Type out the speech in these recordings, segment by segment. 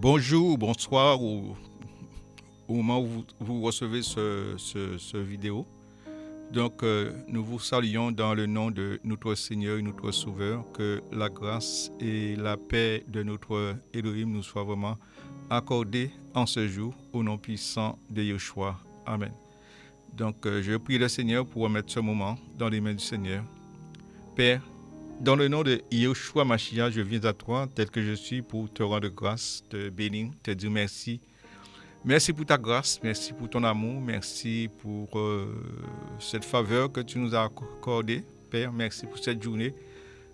Bonjour, bonsoir, au moment où vous recevez ce vidéo. Donc, nous vous saluons dans le nom de notre Seigneur et notre Sauveur, que la grâce et la paix de notre Elohim nous soient vraiment accordées en ce jour, au nom puissant de Yeshua. Amen. Donc, je prie le Seigneur pour remettre ce moment dans les mains du Seigneur. Père, dans le nom de Yeshua Mashiach, je viens à toi tel que je suis pour te rendre grâce, te bénir, te dire merci. Merci pour ta grâce, merci pour ton amour, merci pour cette faveur que tu nous as accordée, Père. Merci pour cette journée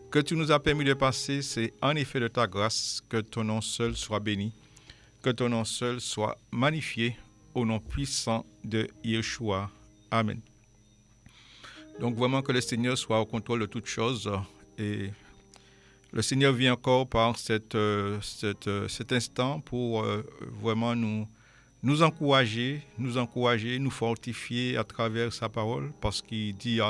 que tu nous as permis de passer. C'est en effet de ta grâce que ton nom seul soit béni, que ton nom seul soit magnifié au nom puissant de Yeshua. Amen. Donc vraiment que le Seigneur soit au contrôle de toutes choses et le Seigneur vient encore par cet instant pour vraiment nous encourager, nous fortifier à travers sa parole, parce qu'il dit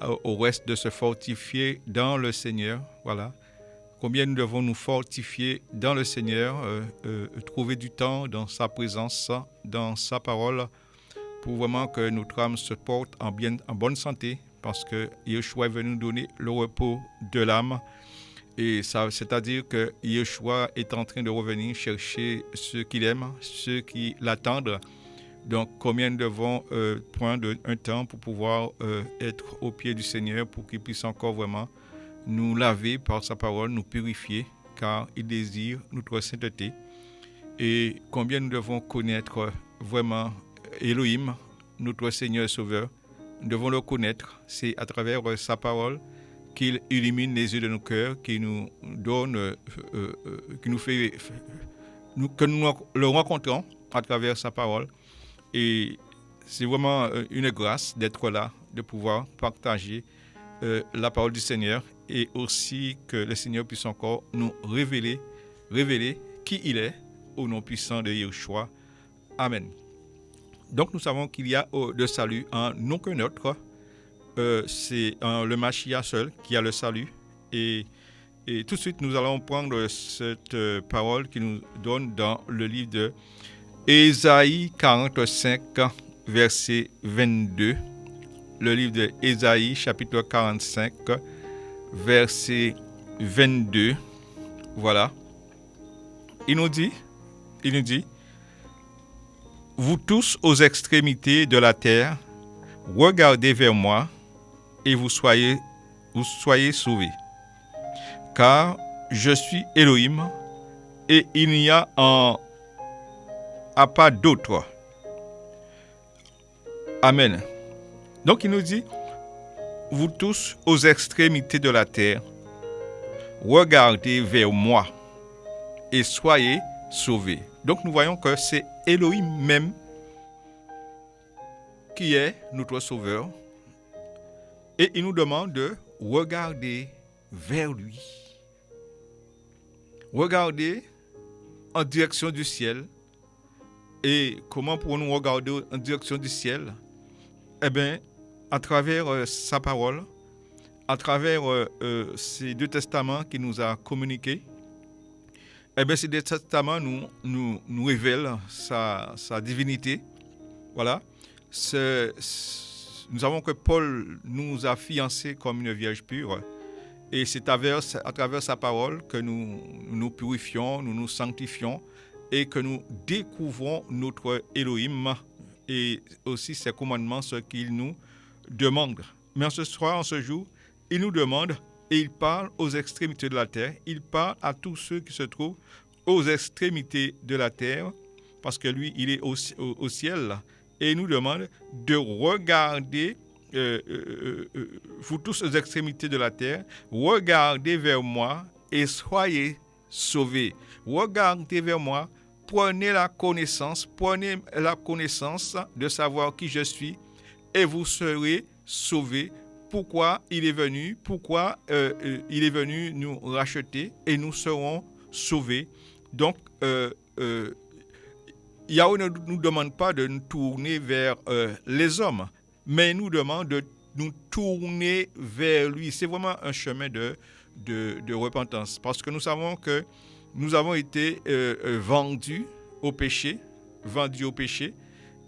au reste de se fortifier dans le Seigneur. Voilà. Combien nous devons nous fortifier dans le Seigneur, trouver du temps dans sa présence, dans sa parole, pour vraiment que notre âme se porte en bonne santé, parce que Yeshua est venu nous donner le repos de l'âme. Et ça, c'est-à-dire que Yeshua est en train de revenir chercher ceux qu'il aime, ceux qui l'attendent. Donc, combien nous devons prendre un temps pour pouvoir être au pied du Seigneur, pour qu'il puisse encore vraiment nous laver par sa parole, nous purifier, car il désire notre sainteté. Et combien nous devons connaître vraiment Elohim, notre Seigneur et Sauveur. Nous devons le connaître, c'est à travers sa parole qu'il illumine les yeux de nos cœurs, qui nous donne, qui nous fait, que nous le rencontrons à travers sa parole. Et c'est vraiment une grâce d'être là, de pouvoir partager la parole du Seigneur, et aussi que le Seigneur puisse encore nous révéler qui il est, au nom puissant de Yeshua. Amen. Donc nous savons qu'il y a de salut en aucun autre. C'est le Mashiach seul qui a le salut. Et tout de suite, nous allons prendre cette parole qui nous donne dans le livre de Ésaïe 45, verset 22. Le livre de Ésaïe, chapitre 45, verset 22. Voilà. Il nous dit, vous tous aux extrémités de la terre, regardez vers moi, et vous soyez sauvés. Car je suis Elohim, et il n'y a pas d'autre. Amen. Donc il nous dit, vous tous aux extrémités de la terre, regardez vers moi, et soyez sauvés. Donc nous voyons que c'est Elohim même qui est notre sauveur. Et il nous demande de regarder vers lui. Regarder en direction du ciel. Et comment pourrons-nous regarder en direction du ciel? Eh bien, à travers sa parole, à travers ces deux testaments qu'il nous a communiqués. Eh bien, ces deux testaments nous révèlent sa divinité. Voilà. Nous savons que Paul nous a fiancés comme une vierge pure, et c'est à travers sa parole que nous nous purifions, nous nous sanctifions, et que nous découvrons notre Elohim, et aussi ses commandements, ce qu'il nous demande. Mais en ce jour, il nous demande, et il parle aux extrémités de la terre, il parle à tous ceux qui se trouvent aux extrémités de la terre, parce que lui, il est au ciel, et il nous demande de regarder, vous tous aux extrémités de la terre, regardez vers moi et soyez sauvés. Regardez vers moi, prenez la connaissance de savoir qui je suis, et vous serez sauvés. Pourquoi il est venu nous racheter, et nous serons sauvés. Donc, Yahweh ne nous demande pas de nous tourner vers les hommes, mais il nous demande de nous tourner vers lui. C'est vraiment un chemin de repentance, parce que nous savons que nous avons été vendus au péché,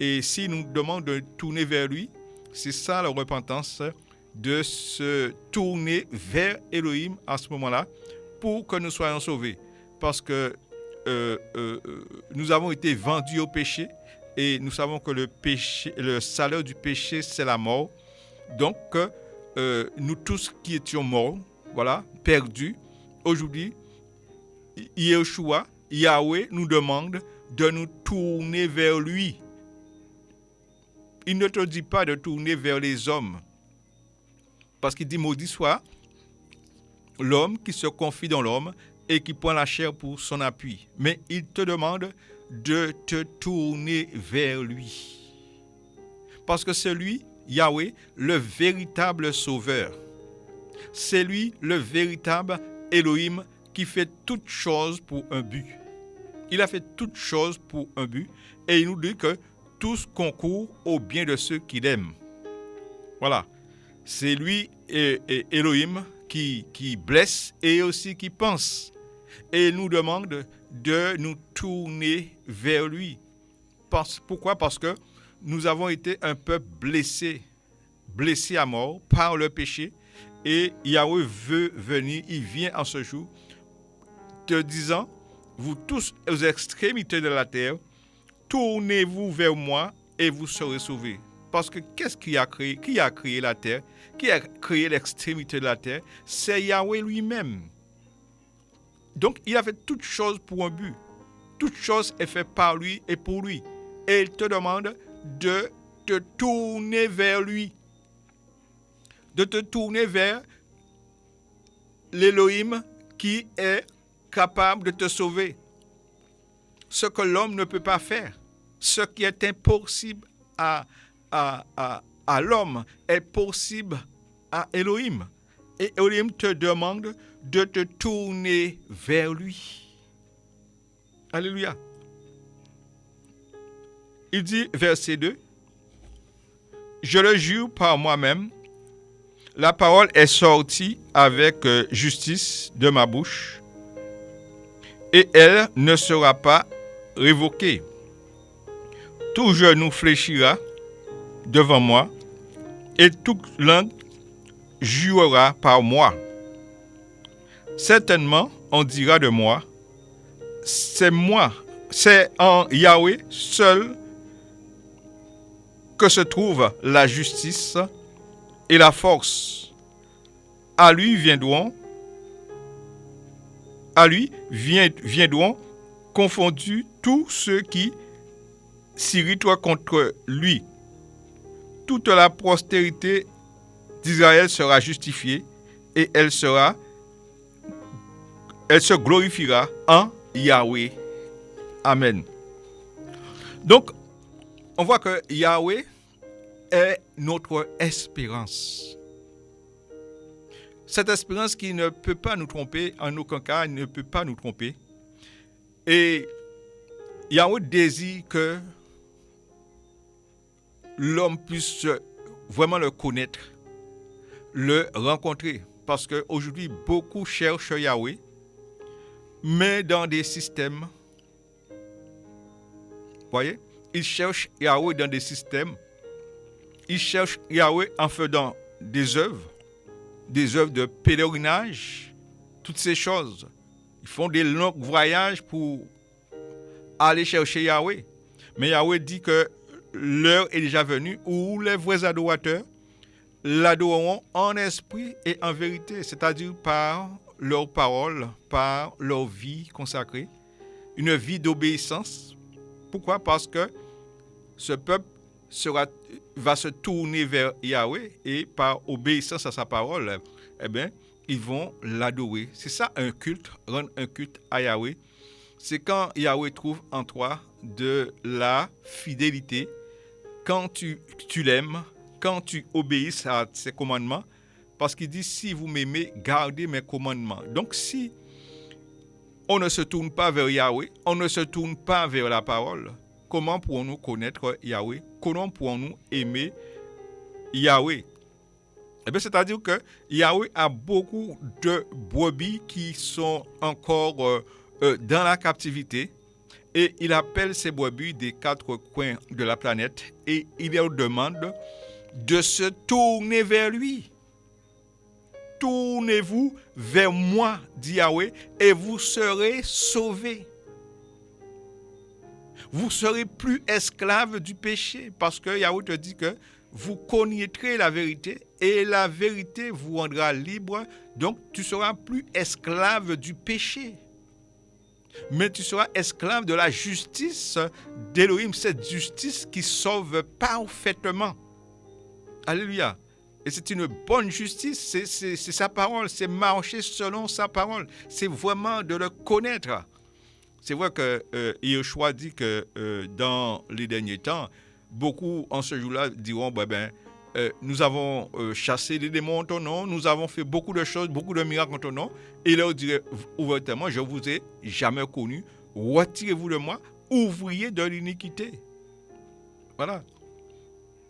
et s'il nous demande de tourner vers lui, c'est ça la repentance, de se tourner vers Elohim à ce moment-là pour que nous soyons sauvés. Parce que nous avons été vendus au péché et nous savons que le salaire du péché, c'est la mort. Donc, nous tous qui étions morts, voilà, perdus, aujourd'hui, Yeshua, Yahweh nous demande de nous tourner vers lui. Il ne te dit pas de tourner vers les hommes. Parce qu'il dit, maudit soit l'homme qui se confie dans l'homme et qui prend la chair pour son appui. Mais il te demande de te tourner vers lui. Parce que c'est lui, Yahweh, le véritable sauveur. C'est lui, le véritable Elohim, qui fait toutes choses pour un but. Il a fait toutes choses pour un but et il nous dit que tous concourent au bien de ceux qu'il aime. Voilà. C'est lui, Elohim, qui blesse et aussi qui pense. Et il nous demande de nous tourner vers lui. Pourquoi? Parce que nous avons été un peuple blessé à mort par le péché. Et Yahweh veut venir, il vient en ce jour, te disant, vous tous aux extrémités de la terre, tournez-vous vers moi et vous serez sauvés. Parce que qu'est-ce qui a créé la terre? Qui a créé l'extrémité de la terre? C'est Yahweh lui-même. Donc, il a fait toutes choses pour un but. Toute chose est faite par lui et pour lui. Et il te demande de te tourner vers lui. De te tourner vers l'Elohim qui est capable de te sauver. Ce que l'homme ne peut pas faire, ce qui est impossible à l'homme est possible à Elohim. Et Elohim te demande de te tourner vers lui. Alléluia. Il dit, verset 2, « Je le jure par moi-même, la parole est sortie avec justice de ma bouche, et elle ne sera pas révoquée. Tout genou fléchira devant moi, et toute langue jurera par moi. Certainement, on dira de moi, c'est en Yahweh seul que se trouve la justice et la force. À lui viendront confondus tous ceux qui s'irritent contre lui. Toute la postérité d'Israël sera justifiée et elle se glorifiera en Yahweh. Amen. Donc, on voit que Yahweh est notre espérance. Cette espérance qui ne peut pas nous tromper, en aucun cas, ne peut pas nous tromper. Et Yahweh désire que l'homme puisse vraiment le connaître, le rencontrer. Parce qu'aujourd'hui, beaucoup cherchent Yahweh, mais dans des systèmes. Vous voyez? Ils cherchent Yahweh dans des systèmes. Ils cherchent Yahweh en faisant des œuvres de pèlerinage, toutes ces choses. Ils font des longs voyages pour aller chercher Yahweh. Mais Yahweh dit que l'heure est déjà venue où les vrais adorateurs l'adoreront en esprit et en vérité, c'est-à-dire par leur parole, par leur vie consacrée, une vie d'obéissance. Pourquoi? Parce que ce peuple va se tourner vers Yahweh et par obéissance à sa parole, ils vont l'adorer. C'est ça un culte, rendre un culte à Yahweh. C'est quand Yahweh trouve en toi de la fidélité, quand tu l'aimes, quand tu obéis à ses commandements, parce qu'il dit, si vous m'aimez, gardez mes commandements. Donc si on ne se tourne pas vers Yahweh, on ne se tourne pas vers la parole, comment pourrons-nous connaître Yahweh? Comment pourrons-nous aimer Yahweh? C'est-à-dire que Yahweh a beaucoup de brebis qui sont encore dans la captivité et il appelle ses brebis des 4 coins de la planète et il leur demande de se tourner vers lui. Tournez-vous vers moi, dit Yahweh, et vous serez sauvés. Vous serez plus esclaves du péché, parce que Yahweh te dit que vous connaîtrez la vérité et la vérité vous rendra libre. Donc tu seras plus esclave du péché, mais tu seras esclave de la justice d'Élohim, cette justice qui sauve parfaitement. Alléluia. Et c'est une bonne justice, c'est sa parole, c'est marcher selon sa parole, c'est vraiment de le connaître. C'est vrai que Yeshua dit que dans les derniers temps, beaucoup en ce jour-là diront, nous avons chassé les démons en ton nom, nous avons fait beaucoup de choses, beaucoup de miracles en ton nom, et il leur dirait ouvertement, je ne vous ai jamais connu, retirez-vous de moi, ouvrier de l'iniquité. Voilà.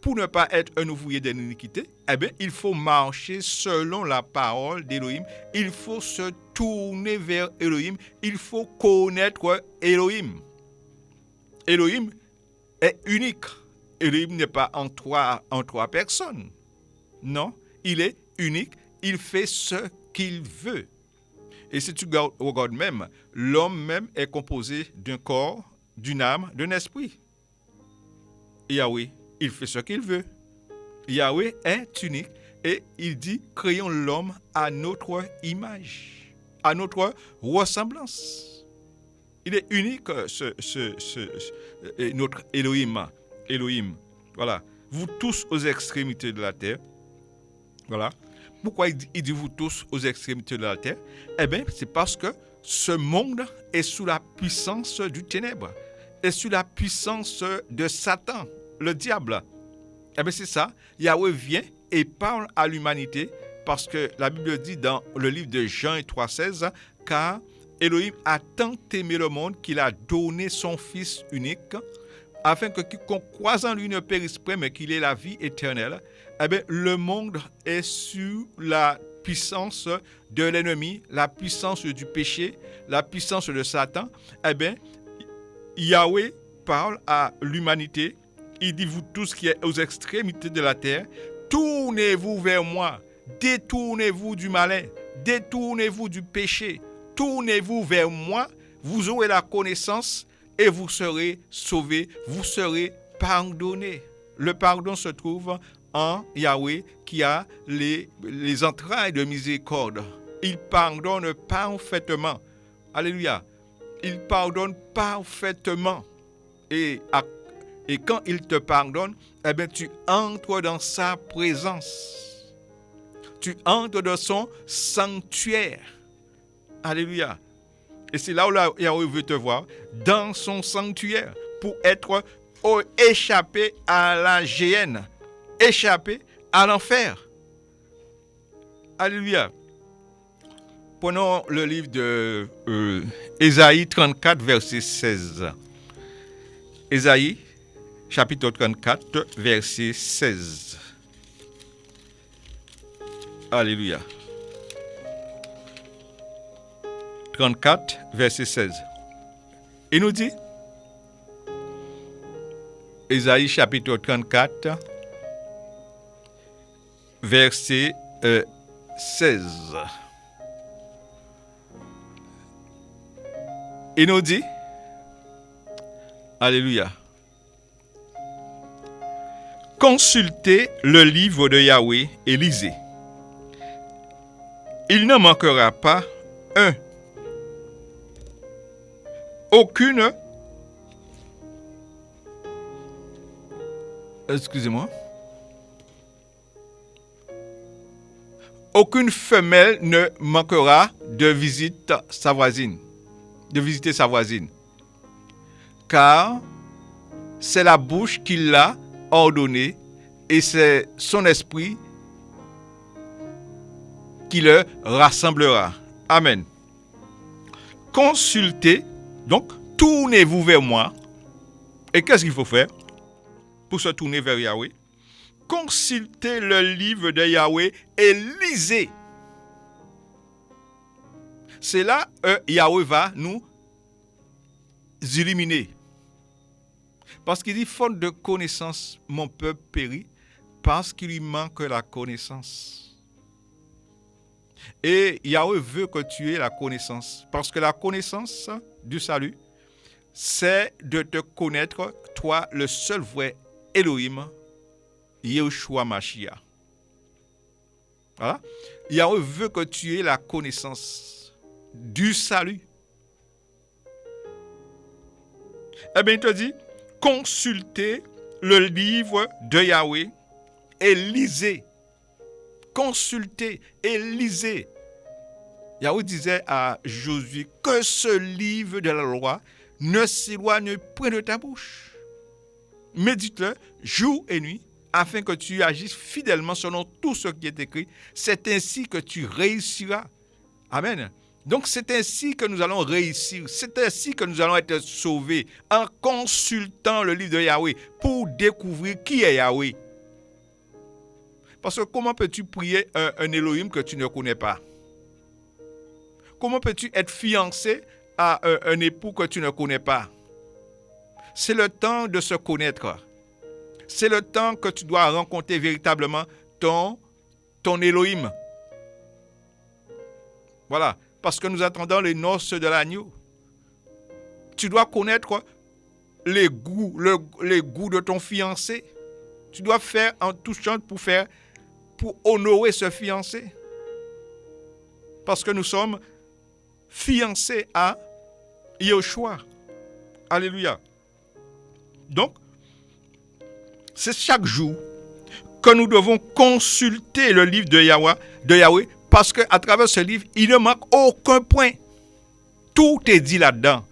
Pour ne pas être un ouvrier de l'iniquité, il faut marcher selon la parole d'Élohim. Il faut se tourner vers Élohim. Il faut connaître Élohim. Élohim est unique. Élohim n'est pas en trois personnes. Non, il est unique. Il fait ce qu'il veut. Et si tu regardes même, l'homme même est composé d'un corps, d'une âme, d'un esprit. Yahweh, il fait ce qu'il veut. Yahweh est unique et il dit créons l'homme à notre image, à notre ressemblance. Il est unique, notre Elohim. Voilà. Vous tous aux extrémités de la terre. Voilà. Pourquoi il dit vous tous aux extrémités de la terre? C'est parce que ce monde est sous la puissance du ténèbre, est sous la puissance de Satan, le diable. C'est ça. Yahweh vient et parle à l'humanité parce que la Bible dit dans le livre de Jean 3,16 car Elohim a tant aimé le monde qu'il a donné son Fils unique afin que quiconque croise en lui ne périsse point mais qu'il ait la vie éternelle. Le monde est sous la puissance de l'ennemi, la puissance du péché, la puissance de Satan. Yahweh parle à l'humanité. Il dit, vous tous qui êtes aux extrémités de la terre, tournez-vous vers moi, détournez-vous du malin, détournez-vous du péché, tournez-vous vers moi, vous aurez la connaissance et vous serez sauvés, vous serez pardonnés. Le pardon se trouve en Yahweh qui a les entrailles de miséricorde. Il pardonne parfaitement. Alléluia. Il pardonne parfaitement. Et quand il te pardonne, tu entres dans sa présence. Tu entres dans son sanctuaire. Alléluia. Et c'est là où Yahweh veut te voir, dans son sanctuaire, pour être échappé à la géhenne, échappé à l'enfer. Alléluia. Prenons le livre de Ésaïe 34, verset 16. Ésaïe, chapitre 34, verset 16. Alléluia. 34, verset 16. Il nous dit, Ésaïe, chapitre 34, verset 16. Il nous dit, alléluia, consultez le livre de Yahweh et lisez. Il ne manquera pas aucune femelle ne manquera de visiter sa voisine, car c'est la bouche qui l'a ordonné et c'est son esprit qui le rassemblera. Amen. Consultez, donc tournez-vous vers moi. Et qu'est-ce qu'il faut faire pour se tourner vers Yahweh? Consultez le livre de Yahweh et lisez. C'est là Yahweh va nous illuminés. Parce qu'il dit, faute de connaissance, mon peuple périt, parce qu'il lui manque la connaissance. Et Yahweh veut que tu aies la connaissance. Parce que la connaissance du salut, c'est de te connaître, toi, le seul vrai Elohim, Yeshua Mashiach. Voilà. Yahweh veut que tu aies la connaissance du salut. Eh bien, il te dit, consultez le livre de Yahweh et lisez. Consultez et lisez. Yahweh disait à Josué que ce livre de la loi ne s'éloigne point de ta bouche. Médite-le jour et nuit afin que tu agisses fidèlement selon tout ce qui est écrit. C'est ainsi que tu réussiras. Amen. Donc c'est ainsi que nous allons réussir. C'est ainsi que nous allons être sauvés en consultant le livre de Yahweh pour découvrir qui est Yahweh. Parce que comment peux-tu prier un Elohim que tu ne connais pas? Comment peux-tu être fiancé à un époux que tu ne connais pas? C'est le temps de se connaître. C'est le temps que tu dois rencontrer véritablement ton Elohim. Voilà. Parce que nous attendons les noces de l'agneau. Tu dois connaître les goûts de ton fiancé. Tu dois faire en toute chose pour honorer ce fiancé. Parce que nous sommes fiancés à Yeshua. Alléluia. Donc, c'est chaque jour que nous devons consulter le livre de Yahweh, parce qu'à travers ce livre, il ne manque aucun point. Tout est dit là-dedans.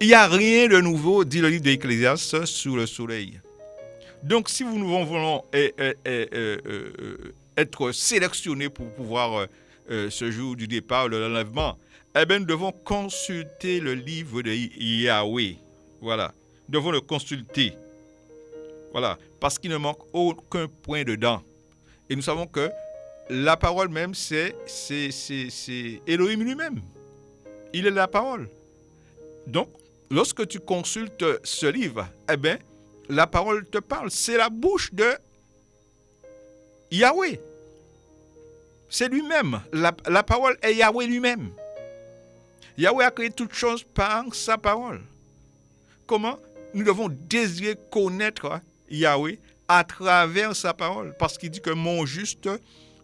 Il n'y a rien de nouveau, dit le livre d'Ecclésiaste, sous le soleil. Donc, si nous voulons être sélectionnés pour pouvoir, ce jour du départ, de l'enlèvement, eh bien, nous devons consulter le livre de Yahweh. Voilà. Nous devons le consulter. Voilà. Parce qu'il ne manque aucun point dedans. Et nous savons que la parole même, c'est Elohim lui-même. Il est la parole. Donc, lorsque tu consultes ce livre, eh bien, la parole te parle. C'est la bouche de Yahweh. C'est lui-même. La parole est Yahweh lui-même. Yahweh a créé toutes choses par sa parole. Comment nous devons désirer connaître Yahweh à travers sa parole? Parce qu'il dit que mon juste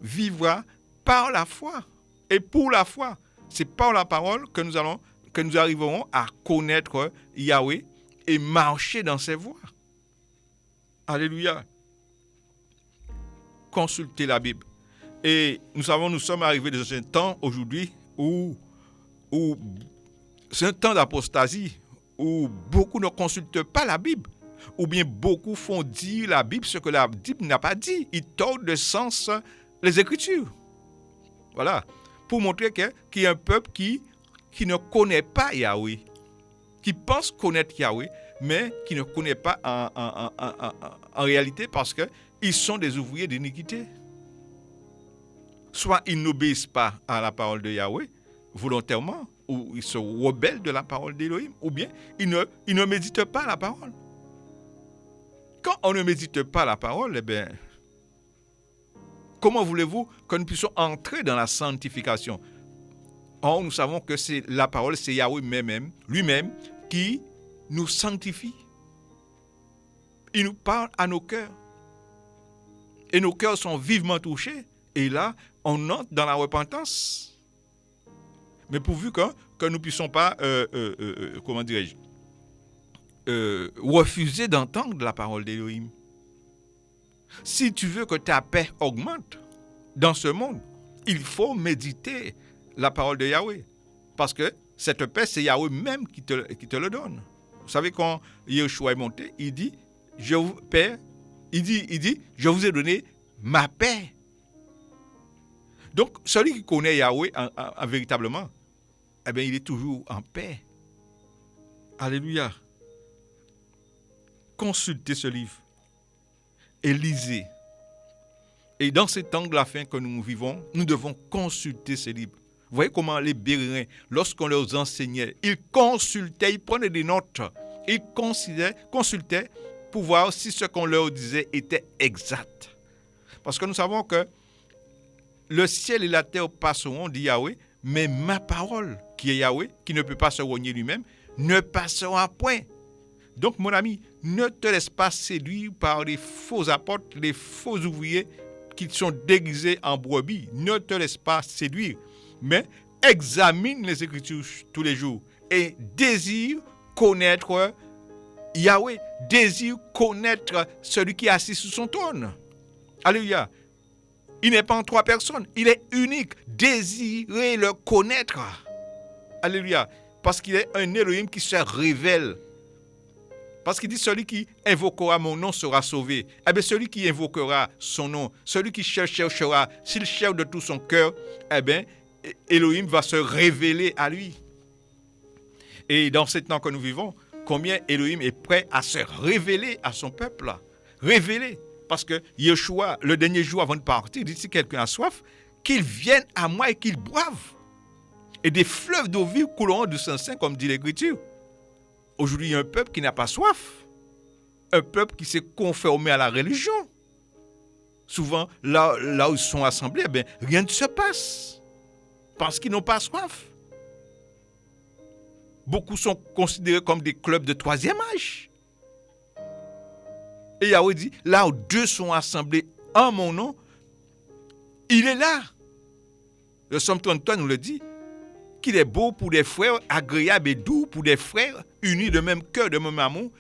vivra par la foi. Et pour la foi, c'est par la parole que nous arriverons à connaître Yahweh et marcher dans ses voies. Alléluia. Consultez la Bible. Et nous sommes arrivés dans un temps aujourd'hui où c'est un temps d'apostasie, où beaucoup ne consultent pas la Bible, ou bien beaucoup font dire la Bible ce que la Bible n'a pas dit. Ils tordent de sens les Écritures. Voilà. Pour montrer qu'il y a un peuple qui ne connaît pas Yahweh, qui pense connaître Yahweh, mais qui ne connaît pas en réalité parce qu'ils sont des ouvriers d'iniquité. Soit ils n'obéissent pas à la parole de Yahweh volontairement, ou ils se rebellent de la parole d'Élohim, ou bien ils ne méditent pas la parole. Quand on ne médite pas la parole, eh bien, comment voulez-vous que nous puissions entrer dans la sanctification? Or, nous savons que c'est la parole, c'est Yahweh lui-même qui nous sanctifie. Il nous parle à nos cœurs. Et nos cœurs sont vivement touchés. Et là, on entre dans la repentance. Mais pourvu que nous ne puissions pas, refuser d'entendre la parole d'Élohim. Si tu veux que ta paix augmente dans ce monde, il faut méditer la parole de Yahweh. Parce que cette paix, c'est Yahweh même qui te le donne. Vous savez, quand Yeshua est monté, il dit, je vous ai donné ma paix. Donc, celui qui connaît Yahweh véritablement, eh bien, il est toujours en paix. Alléluia. Consultez ce livre et lisez. Et dans ces temps de la fin que nous vivons, nous devons consulter ce livre. Vous voyez comment les Béréniens, lorsqu'on leur enseignait, ils consultaient, ils prenaient des notes, ils consultaient pour voir si ce qu'on leur disait était exact. Parce que nous savons que le ciel et la terre passeront, dit Yahweh, mais ma parole, qui est Yahweh, qui ne peut pas se renier lui-même, ne passera point. Donc, mon ami, ne te laisse pas séduire par les faux apôtres, les faux ouvriers qui sont déguisés en brebis. Ne te laisse pas séduire, mais examine les Écritures tous les jours et désire connaître Yahweh, désire connaître celui qui est assis sur son trône. Alléluia. Il n'est pas en trois personnes, il est unique. Désirez le connaître. Alléluia. Parce qu'il est un Elohim qui se révèle. Parce qu'il dit, celui qui invoquera mon nom sera sauvé. Eh bien, celui qui invoquera son nom, celui qui cherchera, s'il cherche de tout son cœur, eh bien, Elohim va se révéler à lui. Et dans ce temps que nous vivons, combien Elohim est prêt à se révéler à son peuple. Révéler. Parce que Yeshua, le dernier jour avant de partir, dit, si quelqu'un a soif, qu'il vienne à moi et qu'il boive. Et des fleuves d'eau vive couleront du Saint-Saint, comme dit l'Écriture. Aujourd'hui, il y a un peuple qui n'a pas soif. Un peuple qui s'est conformé à la religion. Souvent, là où ils sont assemblés, eh rien ne se passe. Parce qu'ils n'ont pas soif. Beaucoup sont considérés comme des clubs de troisième âge. Et Yahweh dit, là où deux sont assemblés en mon nom, il est là. Le Psaume 33 nous le dit, qu'il est beau pour des frères, agréable et doux pour des frères, unis de même cœur, de même amour.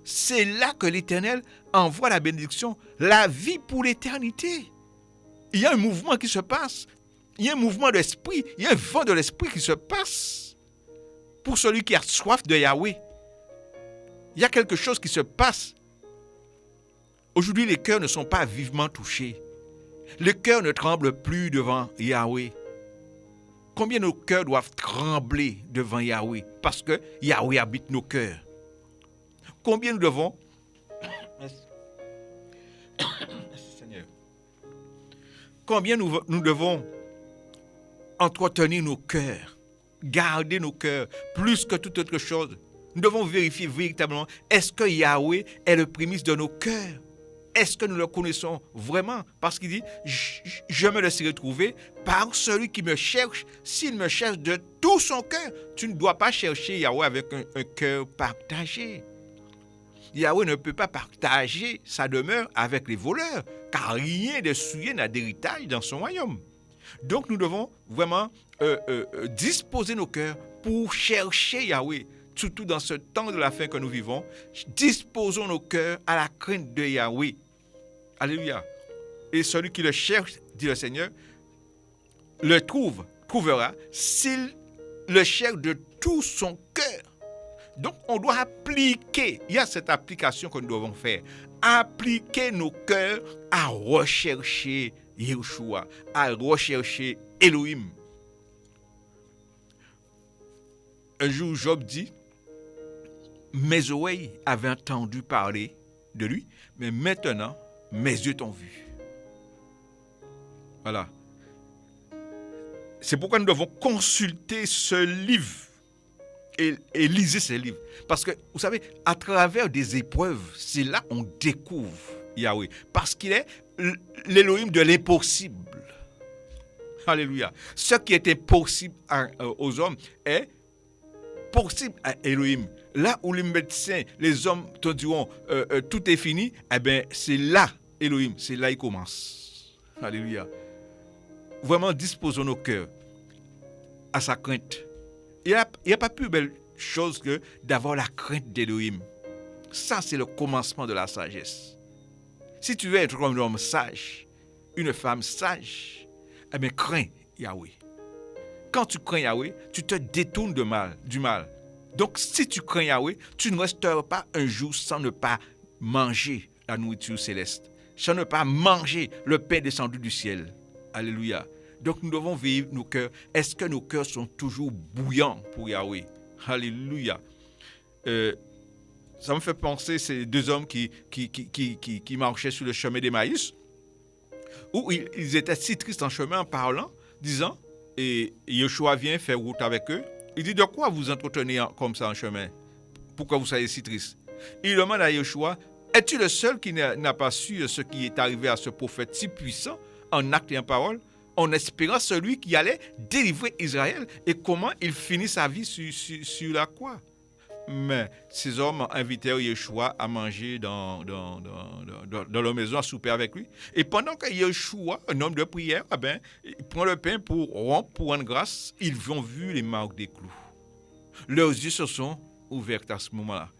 C'est là que l'Éternel envoie la bénédiction, la vie pour l'éternité. Il y a un mouvement qui se passe. Il y a un mouvement d'esprit, il y a un vent de l'esprit qui se passe. Pour celui qui a soif de Yahweh, il y a quelque chose qui se passe. Aujourd'hui, les cœurs ne sont pas vivement touchés. Les cœurs ne tremblent plus devant Yahweh. Combien nos cœurs doivent trembler devant Yahweh parce que Yahweh habite nos cœurs. Combien nous devons... Merci Seigneur. Combien nous devons entretenir nos cœurs, garder nos cœurs plus que toute autre chose. Nous devons vérifier véritablement, est-ce que Yahweh est le prémisse de nos cœurs? Est-ce que nous le connaissons vraiment? Parce qu'il dit, je me laisserai trouver par celui qui me cherche, s'il me cherche de tout son cœur. Tu ne dois pas chercher Yahweh avec un cœur partagé. Yahweh ne peut pas partager sa demeure avec les voleurs, car rien de souillé n'a d'héritage dans son royaume. Donc nous devons vraiment disposer nos cœurs pour chercher Yahweh. Surtout dans ce temps de la fin que nous vivons, disposons nos cœurs à la crainte de Yahweh. Alléluia. Et celui qui le cherche, dit le Seigneur, le trouvera, s'il le cherche de tout son cœur. Donc, on doit appliquer, il y a cette application que nous devons faire, appliquer nos cœurs à rechercher Yeshua, à rechercher Elohim. Un jour, Job dit, mes oreilles avaient entendu parler de lui, mais maintenant, mes yeux t'ont vu. Voilà. C'est pourquoi nous devons consulter ce livre et lisez ce livre. Parce que, vous savez, à travers des épreuves, c'est là qu'on découvre Yahweh. Parce qu'il est l'Élohim de l'impossible. Alléluia. Ce qui est impossible aux hommes est possible à Elohim. Là où les médecins, les hommes te diront tout est fini, eh bien, c'est là Elohim, c'est là il commence. Alléluia. Vraiment, disposons nos cœurs à sa crainte. Il n'y a pas plus belle chose que d'avoir la crainte d'Elohim. Ça, c'est le commencement de la sagesse. Si tu veux être un homme sage, une femme sage, eh bien, crains Yahweh. Quand tu crains Yahweh, tu te détournes du mal. Donc, si tu crains Yahweh, tu ne resteras pas un jour sans ne pas manger la nourriture céleste, sans ne pas manger le pain descendu du ciel. Alléluia. Donc, nous devons vivre nos cœurs. Est-ce que nos cœurs sont toujours bouillants pour Yahweh? Alléluia. Ça me fait penser ces deux hommes qui marchaient sur le chemin d'Emmaüs, où ils étaient si tristes en chemin en parlant, disant, Et Yeshua vient faire route avec eux. Il dit, de quoi vous entretenez comme ça en chemin? Pourquoi vous soyez si triste? Il demande à Yeshua, es-tu le seul qui n'a pas su ce qui est arrivé à ce prophète si puissant en acte et en parole, en espérant celui qui allait délivrer Israël et comment il finit sa vie sur la croix? Mais ces hommes invitèrent Yeshua à manger dans leur maison, à souper avec lui. Et pendant que Yeshua, un homme de prière, il prend le pain pour rompre, pour rendre grâce, ils ont vu les marques des clous. Leurs yeux se sont ouverts à ce moment-là.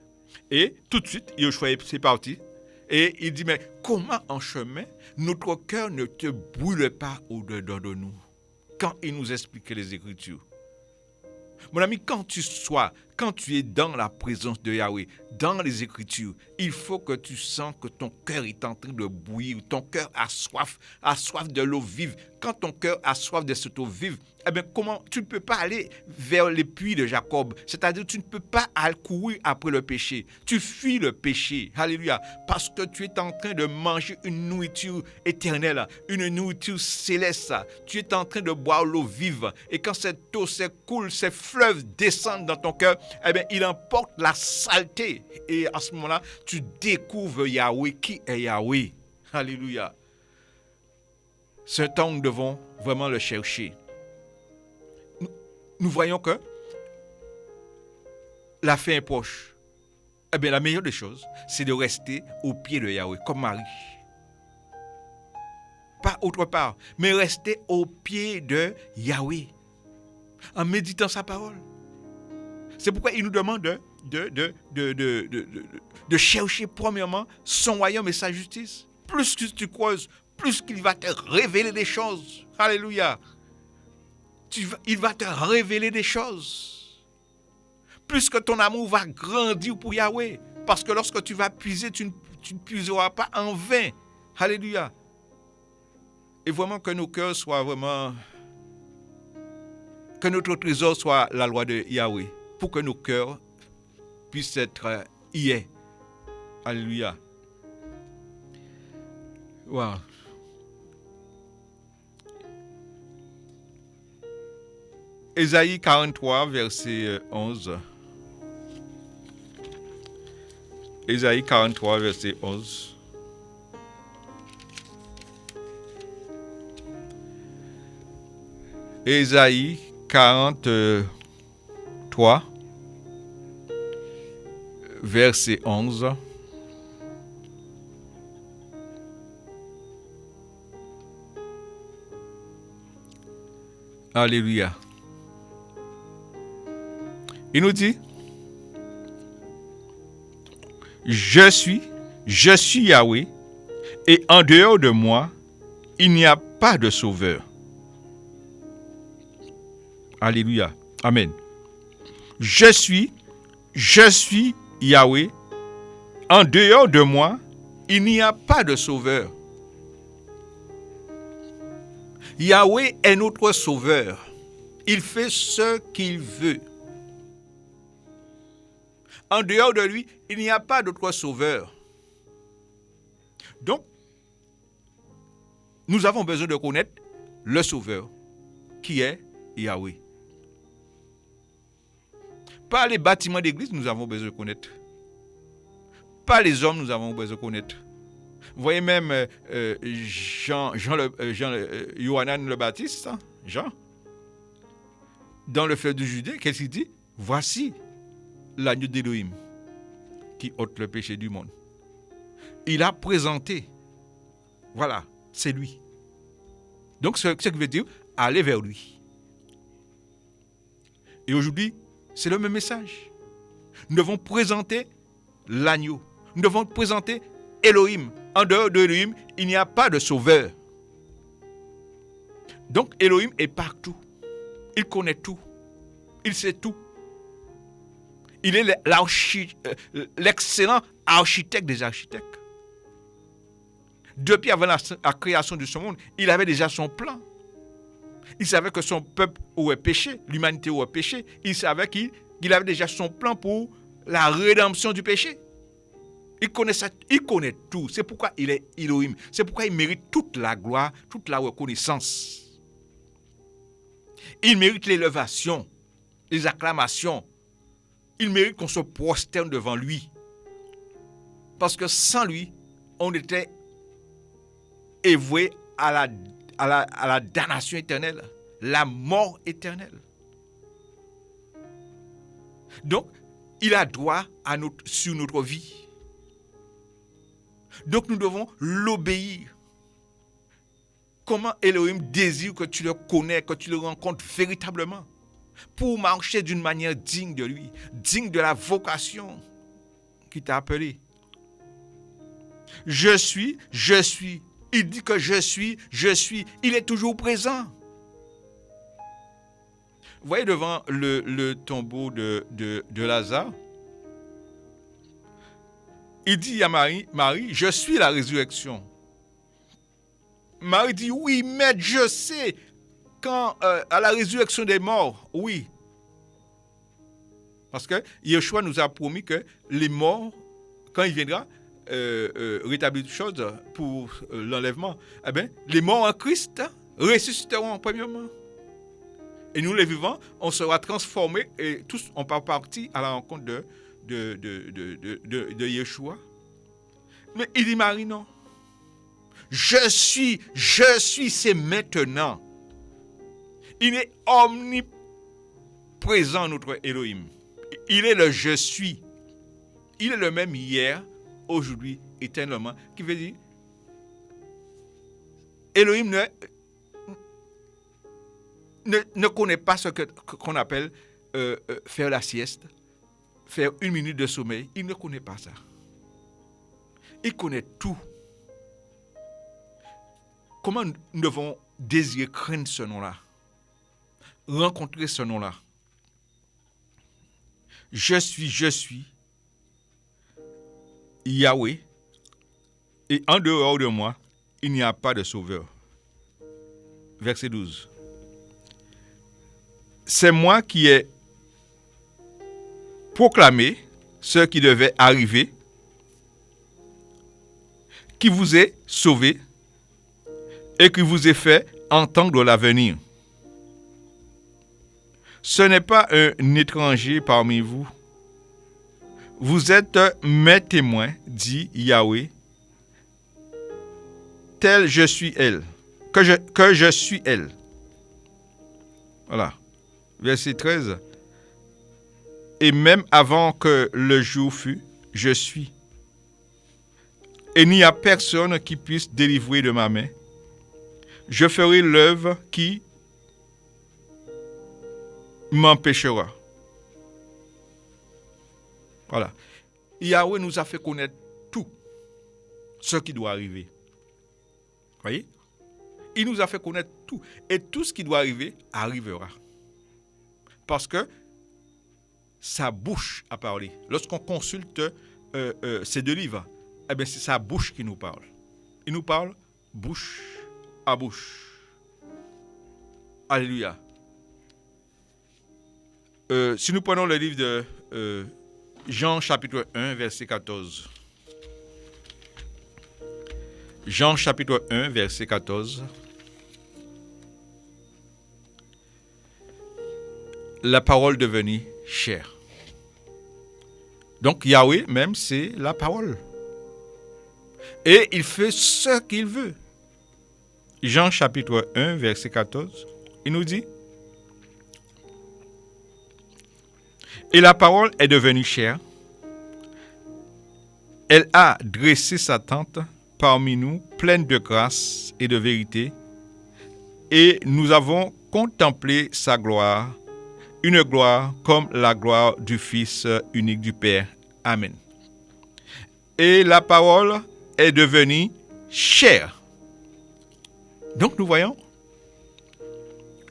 Et tout de suite, Yeshua est parti. Et il dit, mais comment en chemin, notre cœur ne te brûle pas au-dedans de nous quand il nous explique les Écritures? Mon ami, quand tu es dans la présence de Yahweh, dans les Écritures, il faut que tu sens que ton cœur est en train de bouillir, ton cœur a soif de l'eau vive. Quand ton cœur a soif de cette eau vive, comment tu ne peux pas aller vers les puits de Jacob, c'est-à-dire tu ne peux pas aller courir après le péché. Tu fuis le péché, alléluia, parce que tu es en train de manger une nourriture éternelle, une nourriture céleste. Tu es en train de boire l'eau vive, et quand cette eau s'écoule, ces fleuves descendent dans ton cœur, il emporte la saleté, et à ce moment-là, tu découvres Yahweh, qui est Yahweh, alléluia. Ce temps, nous devons vraiment le chercher. Nous voyons que la fin est proche. La meilleure des choses, c'est de rester au pied de Yahweh, comme Marie. Pas autre part, mais rester au pied de Yahweh, en méditant sa parole. C'est pourquoi il nous demande de chercher premièrement son royaume et sa justice. Plus que tu creuses, plus qu'il va te révéler des choses. Alléluia. Il va te révéler des choses. Plus que ton amour va grandir pour Yahweh. Parce que lorsque tu vas puiser, tu ne puiseras pas en vain. Alléluia. Et vraiment que nos cœurs soient vraiment... Que notre trésor soit la loi de Yahweh. Pour que nos cœurs puissent être hier. Alléluia. Wow. Ésaïe 43, verset 11. Ésaïe 43, verset 11. Ésaïe 43, verset 11. Alléluia. Il nous dit, je suis Yahweh, et en dehors de moi, il n'y a pas de sauveur. Alléluia. Amen. Je suis Yahweh, en dehors de moi, il n'y a pas de sauveur. Yahweh est notre sauveur. Il fait ce qu'il veut. En dehors de lui, il n'y a pas d'autre sauveur. Donc, nous avons besoin de connaître le sauveur, qui est Yahweh. Pas les bâtiments d'église, nous avons besoin de connaître. Pas les hommes, nous avons besoin de connaître. Vous voyez même Yohanan le Baptiste, hein, Jean, dans le fleuve de Judée, qu'est-ce qu'il dit? Voici l'agneau d'Élohim qui ôte le péché du monde. Il a présenté, voilà, c'est lui. Donc, ce qui veut dire, aller vers lui. Et aujourd'hui, c'est le même message. Nous devons présenter l'agneau. Nous devons présenter Elohim. En dehors d'Elohim, il n'y a pas de sauveur. Donc, Elohim est partout. Il connaît tout. Il sait tout. Il est l'excellent architecte des architectes. Depuis avant la création de ce monde, il avait déjà son plan. Il savait que son peuple aurait péché, l'humanité aurait péché. Il savait qu'il avait déjà son plan pour la rédemption du péché. Il connaît ça, il connaît tout. C'est pourquoi il est Elohim. C'est pourquoi il mérite toute la gloire, toute la reconnaissance. Il mérite l'élévation, les acclamations. Il mérite qu'on se prosterne devant lui. Parce que sans lui, on était voué à la damnation éternelle, la mort éternelle. Donc, il a droit sur notre vie. Donc, nous devons l'obéir. Comment Elohim désire que tu le connais, que tu le rencontres véritablement, pour marcher d'une manière digne de lui, digne de la vocation qui t'a appelé. Je suis. Il dit que je suis. Il est toujours présent. Vous voyez devant le tombeau de Lazare, il dit à Marie, je suis la résurrection. Marie dit, oui, maître, je sais, quand à la résurrection des morts, oui. Parce que Yeshua nous a promis que les morts, quand il viendra, rétablir toutes choses pour l'enlèvement, eh bien, les morts en Christ ressusciteront premièrement. Et nous, les vivants, on sera transformés et tous, on part partir à la rencontre de Yeshua. Mais il dit, Marie, non. Je suis, c'est maintenant. Il est omniprésent, notre Elohim. Il est le je suis. Il est le même hier, aujourd'hui, éternellement. Qui veut dire, Elohim ne connaît pas ce qu'on appelle faire la sieste, faire 1 minute de sommeil. Il ne connaît pas ça. Il connaît tout. Comment nous devons désirer craindre ce nom-là, rencontrer ce nom-là? Je suis Yahweh, et en dehors de moi, il n'y a pas de sauveur. Verset 12. C'est moi qui ai proclamé ce qui devait arriver, qui vous ai sauvé et qui vous ai fait entendre l'avenir. Ce n'est pas un étranger parmi vous. Vous êtes mes témoins, dit Yahweh, tel je suis elle, que je suis elle. Voilà. Verset 13. Et même avant que le jour fût, je suis. Et il n'y a personne qui puisse délivrer de ma main. Je ferai l'œuvre qui m'empêchera. Voilà. Yahweh nous a fait connaître tout ce qui doit arriver. Voyez? Il nous a fait connaître tout. Et tout ce qui doit arriver, arrivera. Parce que sa bouche a parlé. Lorsqu'on consulte ces 2 livres, eh bien, c'est sa bouche qui nous parle. Il nous parle bouche à bouche. Alléluia. Si nous prenons le livre de Jean chapitre 1, verset 14. Jean chapitre 1, verset 14. La parole devenue chair. Donc Yahweh même, c'est la parole. Et il fait ce qu'il veut. Jean chapitre 1, verset 14, il nous dit, et la parole est devenue chair. Elle a dressé sa tente parmi nous, pleine de grâce et de vérité, et nous avons contemplé sa gloire, une gloire comme la gloire du Fils unique du Père. Amen. Et la parole est devenue chair. Donc nous voyons,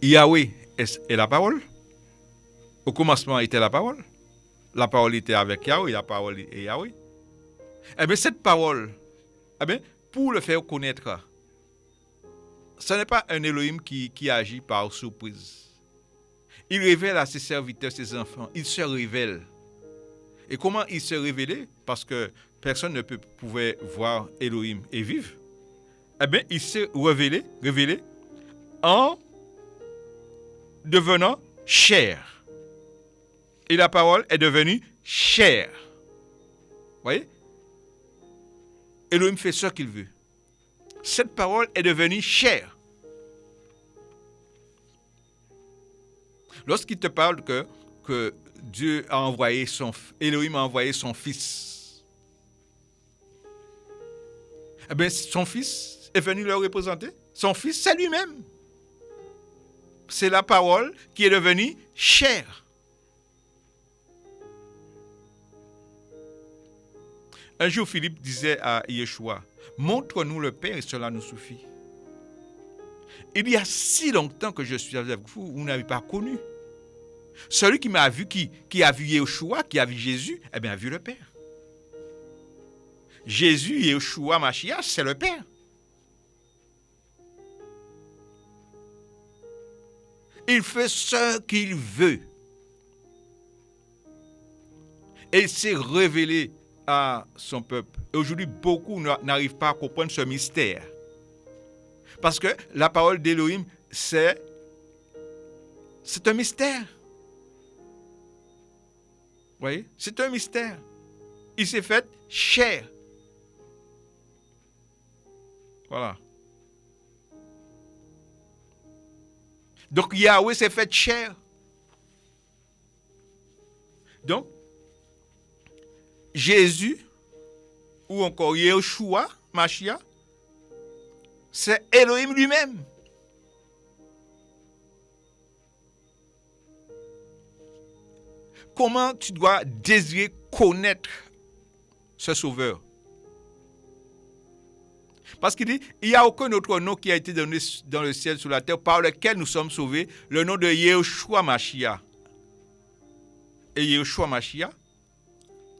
Yahweh est la parole. Au commencement était la parole. La parole était avec Yahweh, la parole est Yahweh. Eh bien, cette parole, eh bien, pour le faire connaître, ce n'est pas un Elohim qui agit par surprise. Il révèle à ses serviteurs, ses enfants. Il se révèle. Et comment il se révélait? Parce que personne ne pouvait voir Elohim et vivre. Eh bien, il s'est révélé en devenant chair. Et la parole est devenue chair. Vous voyez? Elohim fait ce qu'il veut. Cette parole est devenue chair. Lorsqu'il te parle que Dieu a envoyé Elohim a envoyé son fils, eh bien, son fils est venu le représenter. Son fils, c'est lui-même. C'est la parole qui est devenue chair. Un jour, Philippe disait à Yeshua, « Montre-nous le Père et cela nous suffit. » Il y a si longtemps que je suis avec vous, vous n'avez pas connu. Celui qui m'a vu, qui a vu Yeshua, qui a vu Jésus, eh bien, a vu le Père. Jésus, Yeshua, Mashiach, c'est le Père. Il fait ce qu'il veut. Et il s'est révélé à son peuple. Et aujourd'hui, beaucoup n'arrivent pas à comprendre ce mystère. Parce que la parole d'Elohim, c'est un mystère. Vous voyez? C'est un mystère. Il s'est fait chair. Voilà. Donc Yahweh s'est fait chair. Donc, Jésus, ou encore Yeshua, Mashiach, c'est Elohim lui-même. Comment tu dois désirer connaître ce sauveur? Parce qu'il dit, il n'y a aucun autre nom qui a été donné dans le ciel, sur la terre, par lequel nous sommes sauvés, le nom de Yeshua Mashiach. Et Yeshua Mashiach,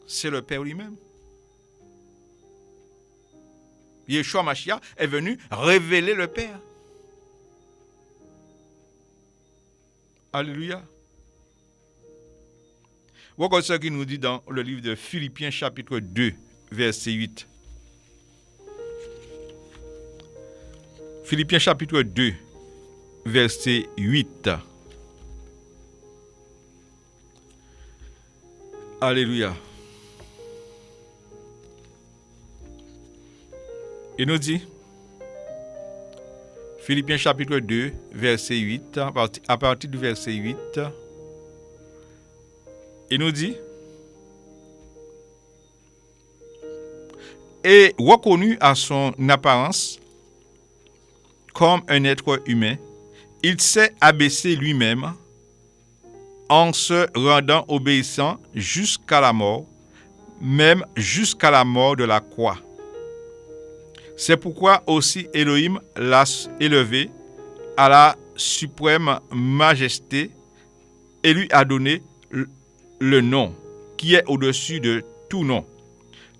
c'est le Père lui-même. Yeshua Mashiach est venu révéler le Père. Alléluia. Voilà ce qu'il nous dit dans le livre de Philippiens chapitre 2, verset 8. Philippiens chapitre 2, verset 8. Alléluia. Il nous dit, Philippiens chapitre 2, verset 8, à partir du verset 8, il nous dit, et reconnu à son apparence comme un être humain, il s'est abaissé lui-même en se rendant obéissant jusqu'à la mort, même jusqu'à la mort de la croix. C'est pourquoi aussi Elohim l'a élevé à la suprême majesté et lui a donné le nom qui est au-dessus de tout nom,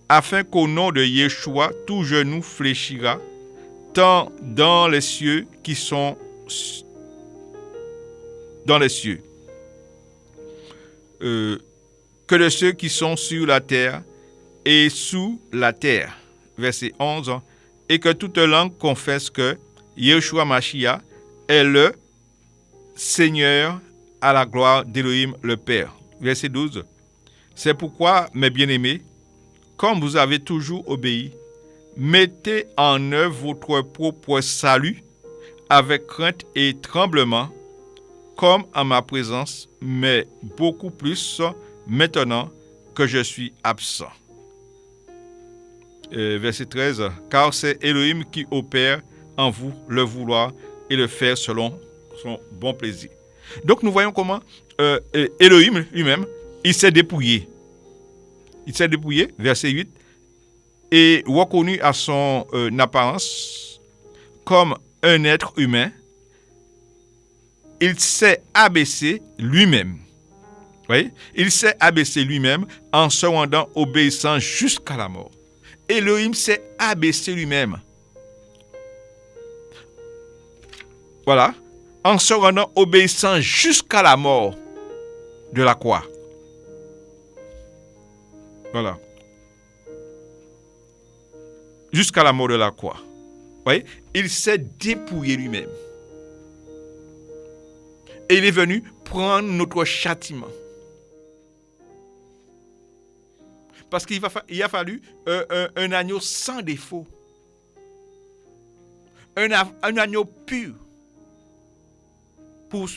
afin qu'au nom de Yeshua, tout genou fléchira, tant dans les cieux qui sont dans les cieux, que de ceux qui sont sur la terre et sous la terre. Verset 11, et que toute langue confesse que Yeshua Mashiach est le Seigneur à la gloire d'Elohim le Père. Verset 12, c'est pourquoi, mes bien-aimés, comme vous avez toujours obéi, mettez en œuvre votre propre salut avec crainte et tremblement, comme en ma présence, mais beaucoup plus maintenant que je suis absent. Verset 13, car c'est Elohim qui opère en vous le vouloir et le faire selon son bon plaisir. Donc nous voyons comment Elohim lui-même, il s'est dépouillé. Il s'est dépouillé, verset 8, et reconnu à son apparence comme un être humain, il s'est abaissé lui-même. Oui? Il s'est abaissé lui-même en se rendant obéissant jusqu'à la mort. Elohim s'est abaissé lui-même. Voilà. En se rendant obéissant jusqu'à la mort de la croix. Voilà. Jusqu'à la mort de la croix. Vous voyez? Il s'est dépouillé lui-même. Et il est venu prendre notre châtiment. Parce qu'il a fallu un agneau sans défaut. Un agneau pur. Pour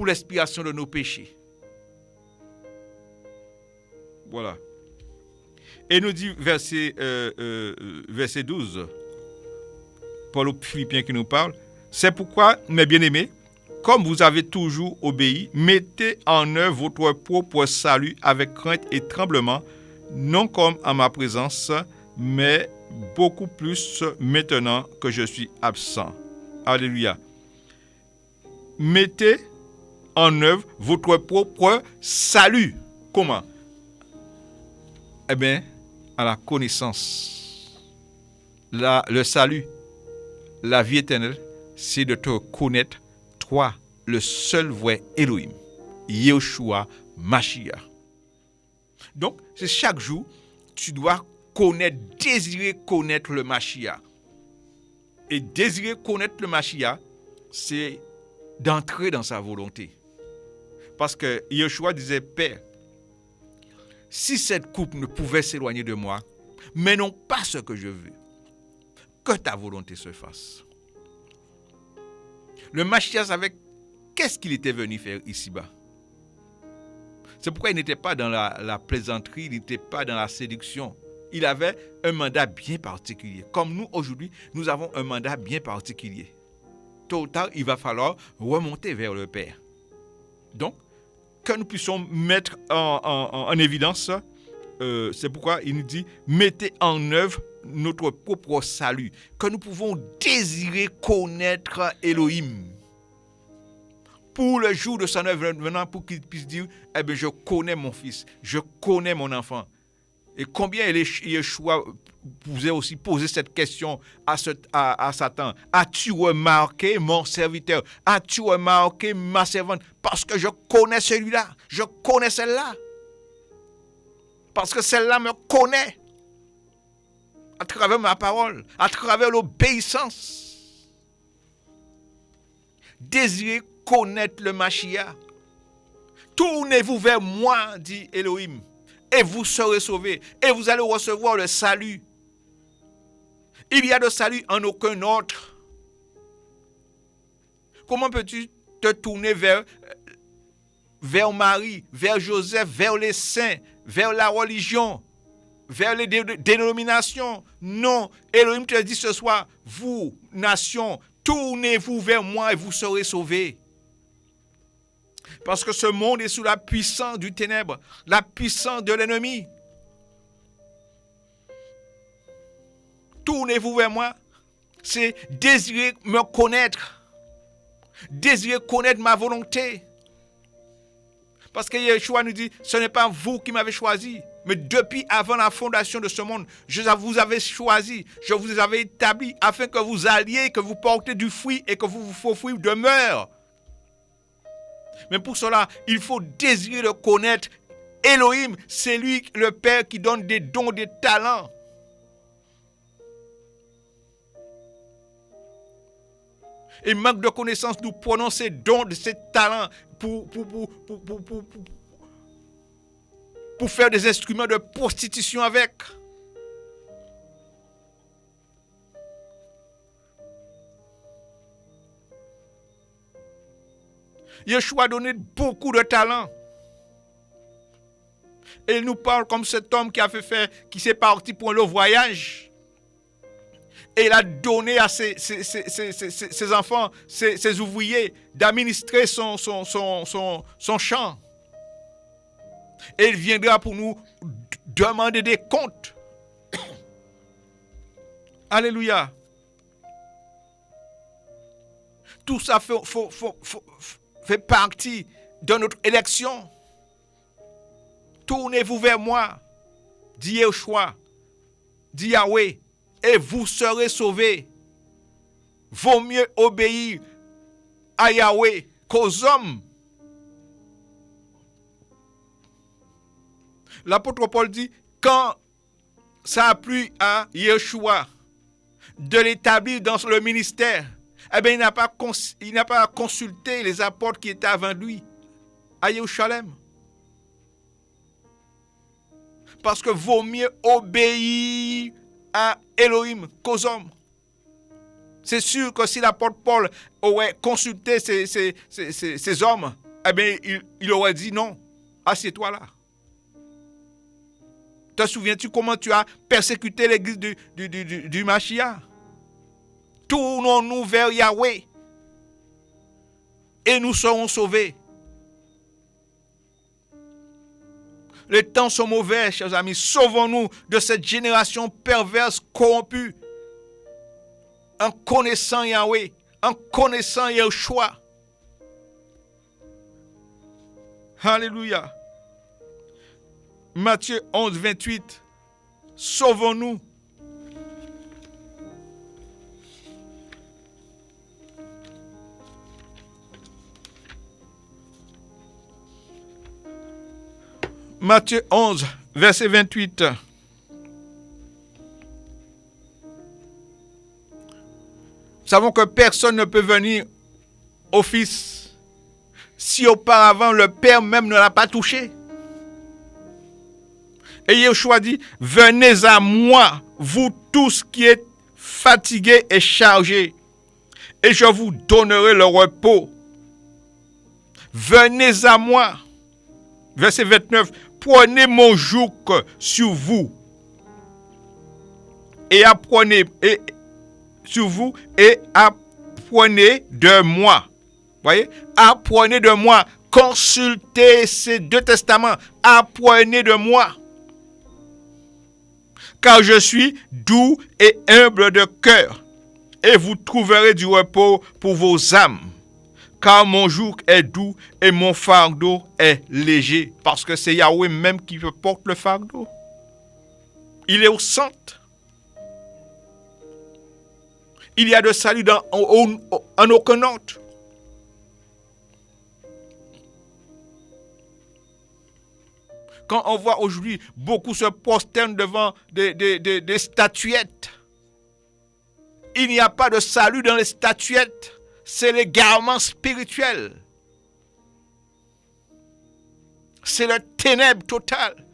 l'expiation de nos péchés. Voilà. Et nous dit verset 12, Paul aux Philippiens qui nous parle, c'est pourquoi, mes bien-aimés, comme vous avez toujours obéi, mettez en œuvre votre propre salut avec crainte et tremblement, non comme en ma présence, mais beaucoup plus maintenant que je suis absent. Alléluia. Mettez en œuvre votre propre salut. Comment? Eh bien, à la connaissance. Le salut, la vie éternelle, c'est de te connaître, toi, le seul vrai Elohim, Yeshua Mashiach. Donc, c'est chaque jour, tu dois désirer connaître le Mashiach. Et désirer connaître le Mashiach, c'est d'entrer dans sa volonté. Parce que Yeshua disait, Père, si cette coupe ne pouvait s'éloigner de moi, mais non pas ce que je veux, que ta volonté se fasse. Le Mashiach savait qu'est-ce qu'il était venu faire ici-bas. C'est pourquoi il n'était pas dans la plaisanterie, il n'était pas dans la séduction. Il avait un mandat bien particulier. Comme nous, aujourd'hui, nous avons un mandat bien particulier. Tôt ou tard, il va falloir remonter vers le Père. Donc, que nous puissions mettre en évidence, c'est pourquoi il nous dit, mettez en œuvre notre propre salut, que nous pouvons désirer connaître Elohim. Pour le jour de son œuvre venant, pour qu'il puisse dire, eh bien, je connais mon fils, je connais mon enfant. Et combien Yeshua vous a aussi posé cette question à Satan. As-tu remarqué mon serviteur? As-tu remarqué ma servante? Parce que je connais celui-là. Je connais celle-là. Parce que celle-là me connaît. À travers ma parole. À travers l'obéissance. Désirez connaître le Mashiach. Tournez-vous vers moi, dit Elohim. Et vous serez sauvés. Et vous allez recevoir le salut. Il y a de salut en aucun autre. Comment peux-tu te tourner vers Marie, vers Joseph, vers les saints, vers la religion, vers les dénominations? Non. Elohim te dit ce soir, vous, nation, tournez-vous vers moi et vous serez sauvés. Parce que ce monde est sous la puissance du ténèbre, la puissance de l'ennemi. Tournez-vous vers moi. C'est désirer me connaître. Désirer connaître ma volonté. Parce que Yeshua nous dit, ce n'est pas vous qui m'avez choisi, mais depuis avant la fondation de ce monde, je vous avais choisi, je vous avais établi afin que vous alliez, que vous portez du fruit et que vos fruits demeurent. Mais pour cela, il faut désirer le connaître. Elohim, c'est lui le Père qui donne des dons, des talents. Et manque de connaissance, nous prenons ces dons, ces talents pour faire des instruments de prostitution avec. Yeshua a donné beaucoup de talents. Et il nous parle comme cet homme qui s'est parti pour le voyage. Et il a donné à ses enfants, ses ouvriers, d'administrer son champ. Et il viendra pour nous demander des comptes. Alléluia. Tout ça fait partie de notre élection. Tournez-vous vers moi, dit Yeshua, dit Yahweh, et vous serez sauvés. Vaut mieux obéir à Yahweh qu'aux hommes. L'apôtre Paul dit, quand ça a plu à Yeshua de l'établir dans le ministère, Eh bien, il n'a pas consulté les apôtres qui étaient avant lui à Jérusalem. Parce que vaut mieux obéir à Elohim qu'aux hommes. C'est sûr que si l'apôtre Paul aurait consulté ces hommes, eh bien, il aurait dit non, assieds-toi là. Te souviens-tu comment tu as persécuté l'église du Mashiach? Tournons-nous vers Yahweh et nous serons sauvés. Les temps sont mauvais, chers amis. Sauvons-nous de cette génération perverse, corrompue. En connaissant Yahweh, en connaissant Yeshua. Alléluia. Matthieu 11, 28. Sauvons-nous. Matthieu 11, verset 28. Nous savons que personne ne peut venir au Fils si auparavant le Père même ne l'a pas touché. Et Yeshua dit, venez à moi, vous tous qui êtes fatigués et chargés, et je vous donnerai le repos. Venez à moi. Verset 29. Prenez mon joug sur vous et apprenez de moi. Voyez, apprenez de moi. Consultez ces deux testaments. Apprenez de moi. Car je suis doux et humble de cœur, et vous trouverez du repos pour vos âmes. Car mon joug est doux et mon fardeau est léger. Parce que c'est Yahweh même qui porte le fardeau. Il est au centre. Il y a de salut en aucun autre. Quand on voit aujourd'hui beaucoup se prosternent devant des statuettes, il n'y a pas de salut dans les statuettes. C'est l'égarement spirituel. C'est le ténèbre total.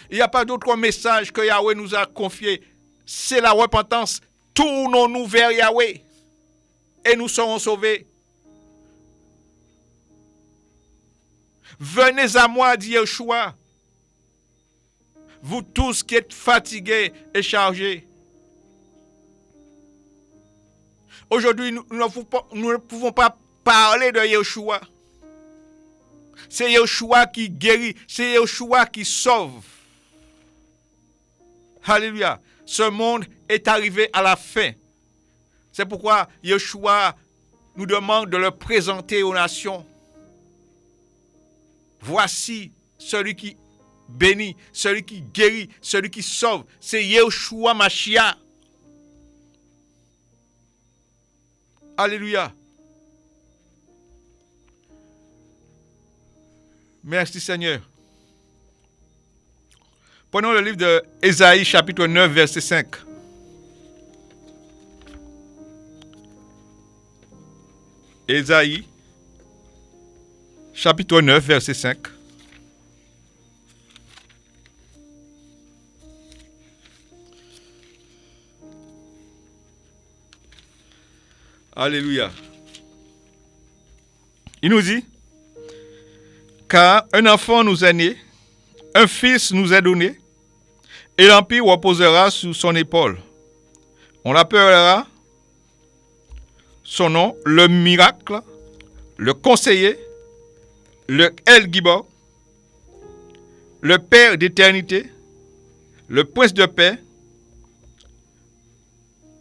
Il n'y a pas d'autre message que Yahweh nous a confié. C'est la repentance. Tournons-nous vers Yahweh et nous serons sauvés. Venez à moi, dit Yeshua. Vous tous qui êtes fatigués et chargés. Aujourd'hui, nous ne pouvons pas parler de Yeshua. C'est Yeshua qui guérit. C'est Yeshua qui sauve. Alléluia. Ce monde est arrivé à la fin. C'est pourquoi Yeshua nous demande de le présenter aux nations. Voici celui qui bénit, celui qui guérit, celui qui sauve. C'est Yeshua Mashiach. Alléluia. Merci Seigneur. Prenons le livre de Ésaïe chapitre 9 verset 5. Ésaïe chapitre 9 verset 5. Alléluia. Il nous dit, car un enfant nous est né, un fils nous est donné, et l'empire reposera sur son épaule. On l'appellera son nom, le miracle, le conseiller, le El-Gibor, le Père d'éternité, le prince de paix,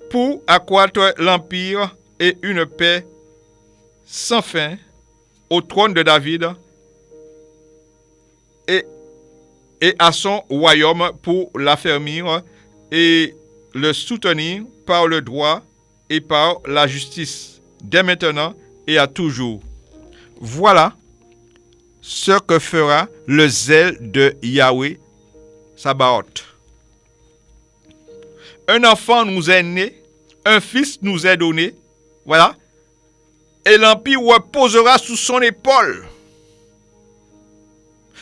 pour accroître l'empire et une paix sans fin au trône de David et à son royaume pour l'affermir et le soutenir par le droit et par la justice, dès maintenant et à toujours. Voilà ce que fera le zèle de Yahweh Sabaoth. Un enfant nous est né, un fils nous est donné, voilà, et l'empire reposera sous son épaule.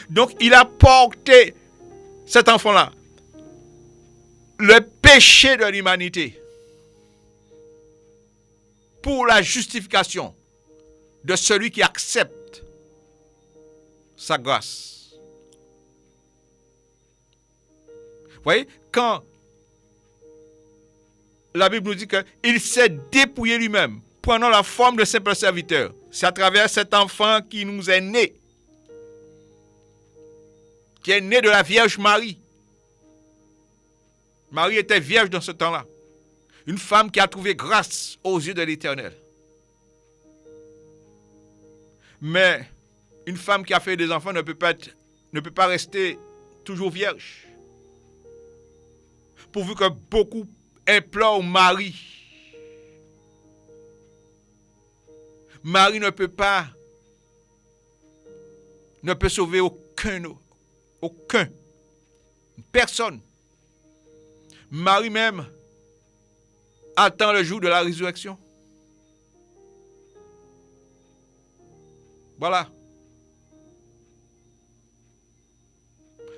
Donc, il a porté, cet enfant-là, le péché de l'humanité pour la justification de celui qui accepte sa grâce. Vous voyez, quand la Bible nous dit qu'il s'est dépouillé lui-même, prenant la forme de simple serviteur, c'est à travers cet enfant qui nous est né, qui est né de la Vierge Marie. Marie était vierge dans ce temps-là. Une femme qui a trouvé grâce aux yeux de l'Éternel. Mais une femme qui a fait des enfants ne peut pas rester toujours vierge. Pourvu que beaucoup implorent Marie. Marie ne peut sauver aucun, personne. Marie même attend le jour de la résurrection. Voilà.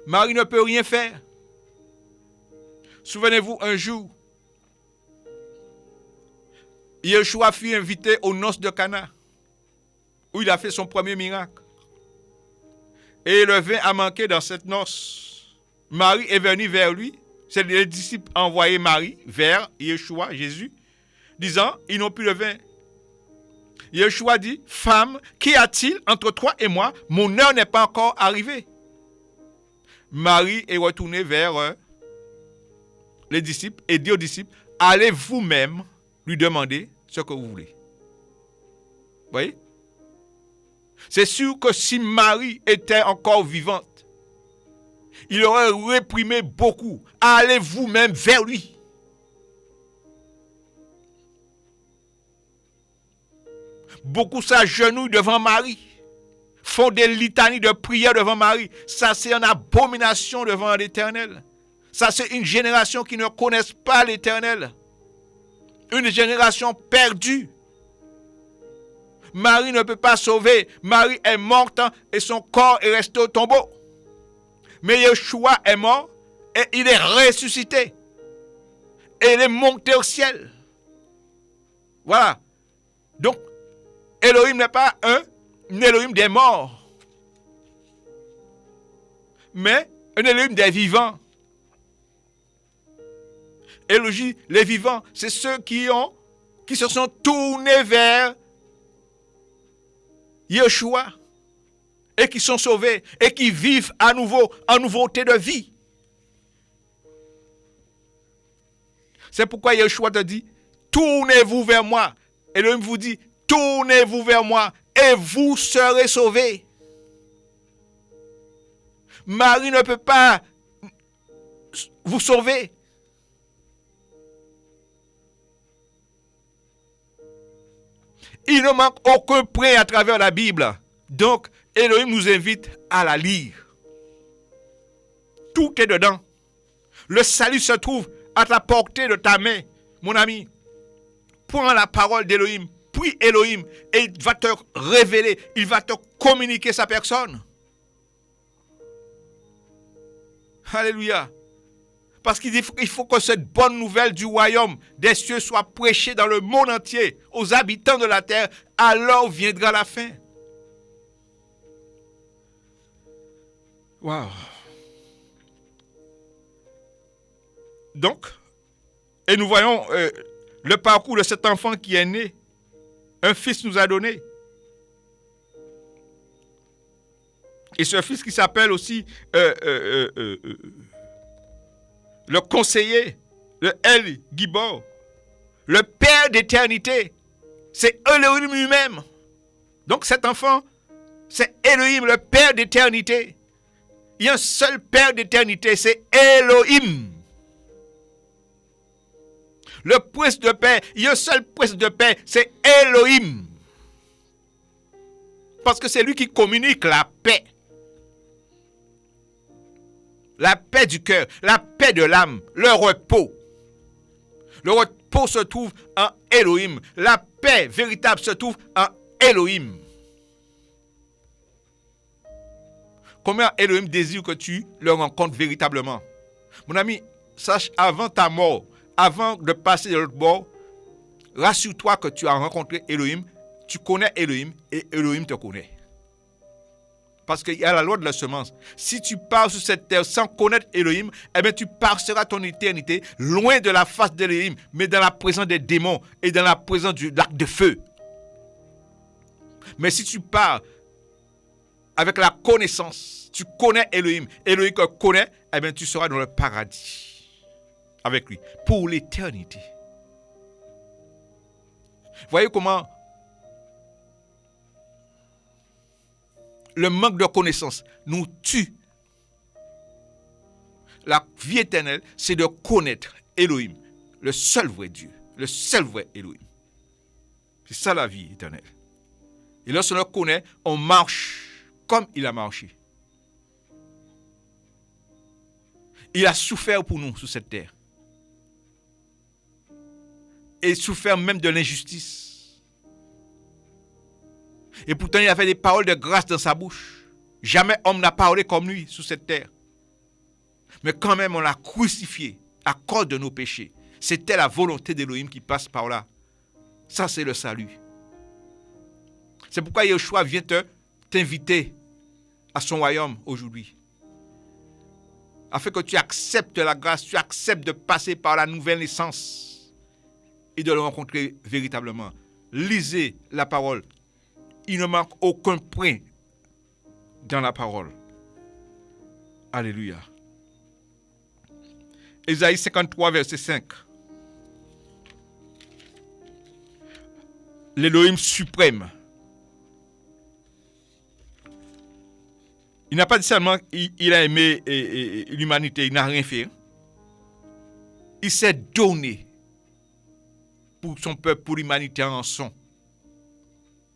Marie ne peut rien faire. Souvenez-vous, un jour, Yeshua fut invité aux noces de Cana, où il a fait son premier miracle. Et le vin a manqué dans cette noce. Marie est venue vers lui. C'est les disciples envoyés Marie vers Yeshua, Jésus, disant, ils n'ont plus le vin. Yeshua dit, femme, qu'y a-t-il entre toi et moi? Mon heure n'est pas encore arrivée. Marie est retournée vers les disciples et dit aux disciples, allez vous-même lui demander ce que vous voulez. Vous voyez? C'est sûr que si Marie était encore vivante, il aurait réprimé beaucoup. Allez vous-même vers lui. Beaucoup s'agenouillent devant Marie, font des litanies de prière devant Marie. Ça, c'est une abomination devant l'Éternel. Ça, c'est une génération qui ne connaisse pas l'Éternel. Une génération perdue. Marie ne peut pas sauver. Marie est morte et son corps est resté au tombeau. Mais Yeshua est mort et il est ressuscité. Et il est monté au ciel. Voilà. Donc, Elohim n'est pas un Elohim des morts, mais un Elohim des vivants. Elohim, les vivants, c'est ceux qui se sont tournés vers Yeshua et qui sont sauvés et qui vivent à nouveau en nouveauté de vie. C'est pourquoi Yeshua te dit, tournez-vous vers moi. Elohim vous dit, tournez-vous vers moi et vous serez sauvés. Marie ne peut pas vous sauver. Il ne manque aucun prêt à travers la Bible. Donc, Elohim nous invite à la lire. Tout est dedans. Le salut se trouve à la portée de ta main, mon ami. Prends la parole d'Elohim, prie Elohim, et il va te révéler, il va te communiquer sa personne. Alléluia. Parce qu'il faut que cette bonne nouvelle du royaume des cieux soit prêchée dans le monde entier, aux habitants de la terre, alors viendra la fin. Waouh. Donc, et nous voyons le parcours de cet enfant qui est né. Un fils nous a donné. Et ce fils qui s'appelle aussi le conseiller, le El Gibor, le père d'éternité, c'est Elohim lui-même. Donc cet enfant, c'est Elohim, le père d'éternité. Il y a un seul père d'éternité, c'est Elohim. Le prince de paix, il y a un seul prince de paix, c'est Elohim. Parce que c'est lui qui communique la paix. la paix du cœur, la paix de l'âme, le repos. Le repos se trouve en Elohim. La paix véritable se trouve en Elohim. Combien Elohim désire que tu le rencontres véritablement? Mon ami, sache avant ta mort, avant de passer de l'autre bord, rassure-toi que tu as rencontré Elohim, tu connais Elohim et Elohim te connaît. Parce qu'il y a la loi de la semence. Si tu pars sur cette terre sans connaître Elohim, eh bien tu passeras ton éternité loin de la face d'Elohim, mais dans la présence des démons et dans la présence du lac de feu. Mais si tu pars avec la connaissance, tu connais Elohim, Elohim te connaît, eh bien tu seras dans le paradis avec lui pour l'éternité. Voyez comment le manque de connaissance nous tue. La vie éternelle, c'est de connaître Elohim, le seul vrai Dieu, le seul vrai Elohim. C'est ça la vie éternelle. Et lorsqu'on le connaît, on marche comme il a marché. Il a souffert pour nous sur cette terre. Et souffert même de l'injustice. Et pourtant, il a fait des paroles de grâce dans sa bouche. Jamais homme n'a parlé comme lui sur cette terre. Mais quand même, on l'a crucifié à cause de nos péchés. C'était la volonté d'Élohim qui passe par là. Ça, c'est le salut. C'est pourquoi Yeshua vient t'inviter à son royaume aujourd'hui. Afin que tu acceptes la grâce, tu acceptes de passer par la nouvelle naissance et de le rencontrer véritablement. Lisez la parole. Il ne manque aucun point dans la parole. Alléluia. Ésaïe 53, verset 5. L'Élohim suprême. Il n'a pas dit seulement qu'il a aimé l'humanité, il n'a rien fait. Il s'est donné pour son peuple, pour l'humanité en rançon,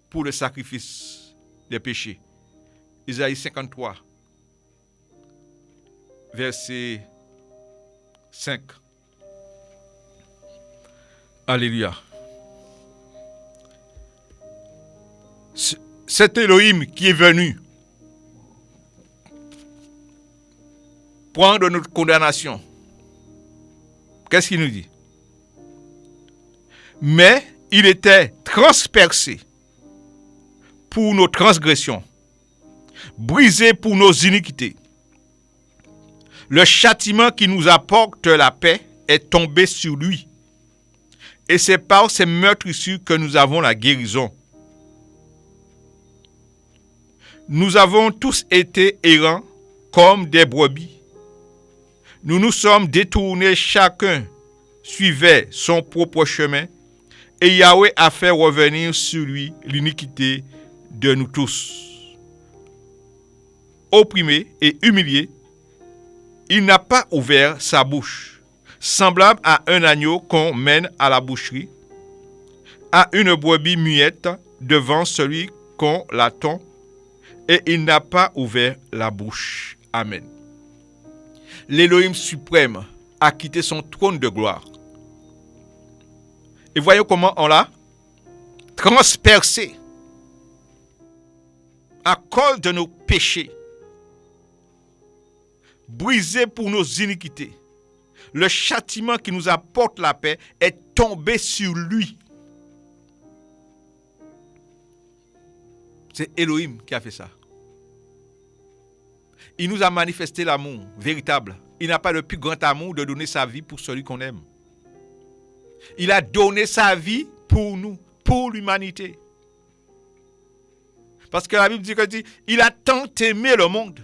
pour le sacrifice des péchés. Ésaïe 53, verset 5. Alléluia. Cet Elohim qui est venu prendre notre condamnation, qu'est-ce qu'il nous dit? Mais il était transpercé pour nos transgressions, brisé pour nos iniquités. Le châtiment qui nous apporte la paix est tombé sur lui. Et c'est par ces meurtrissures que nous avons la guérison. Nous avons tous été errants comme des brebis. Nous nous sommes détournés, chacun suivait son propre chemin, et Yahweh a fait revenir sur lui l'iniquité de nous tous. Opprimé et humilié, il n'a pas ouvert sa bouche, semblable à un agneau qu'on mène à la boucherie, à une brebis muette devant celui qu'on l'attend, et il n'a pas ouvert la bouche. Amen. L'Élohim suprême a quitté son trône de gloire. Et voyons comment on l'a transpercé à cause de nos péchés, brisé pour nos iniquités. Le châtiment qui nous apporte la paix est tombé sur lui. C'est Elohim qui a fait ça. Il nous a manifesté l'amour véritable. Il n'a pas le plus grand amour de donner sa vie pour celui qu'on aime. Il a donné sa vie pour nous, pour l'humanité. Parce que la Bible dit qu'il a tant aimé le monde.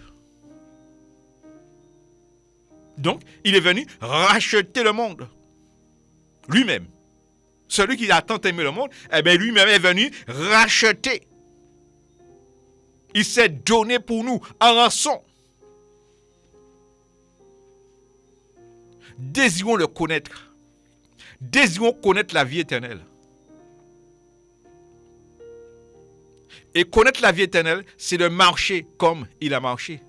Donc, il est venu racheter le monde. Lui-même. Celui qui a tant aimé le monde, eh bien, lui-même est venu racheter. Il s'est donné pour nous en rançon. Désirons le connaître. Désirons connaître la vie éternelle. Et connaître la vie éternelle, c'est de marcher comme il a marché.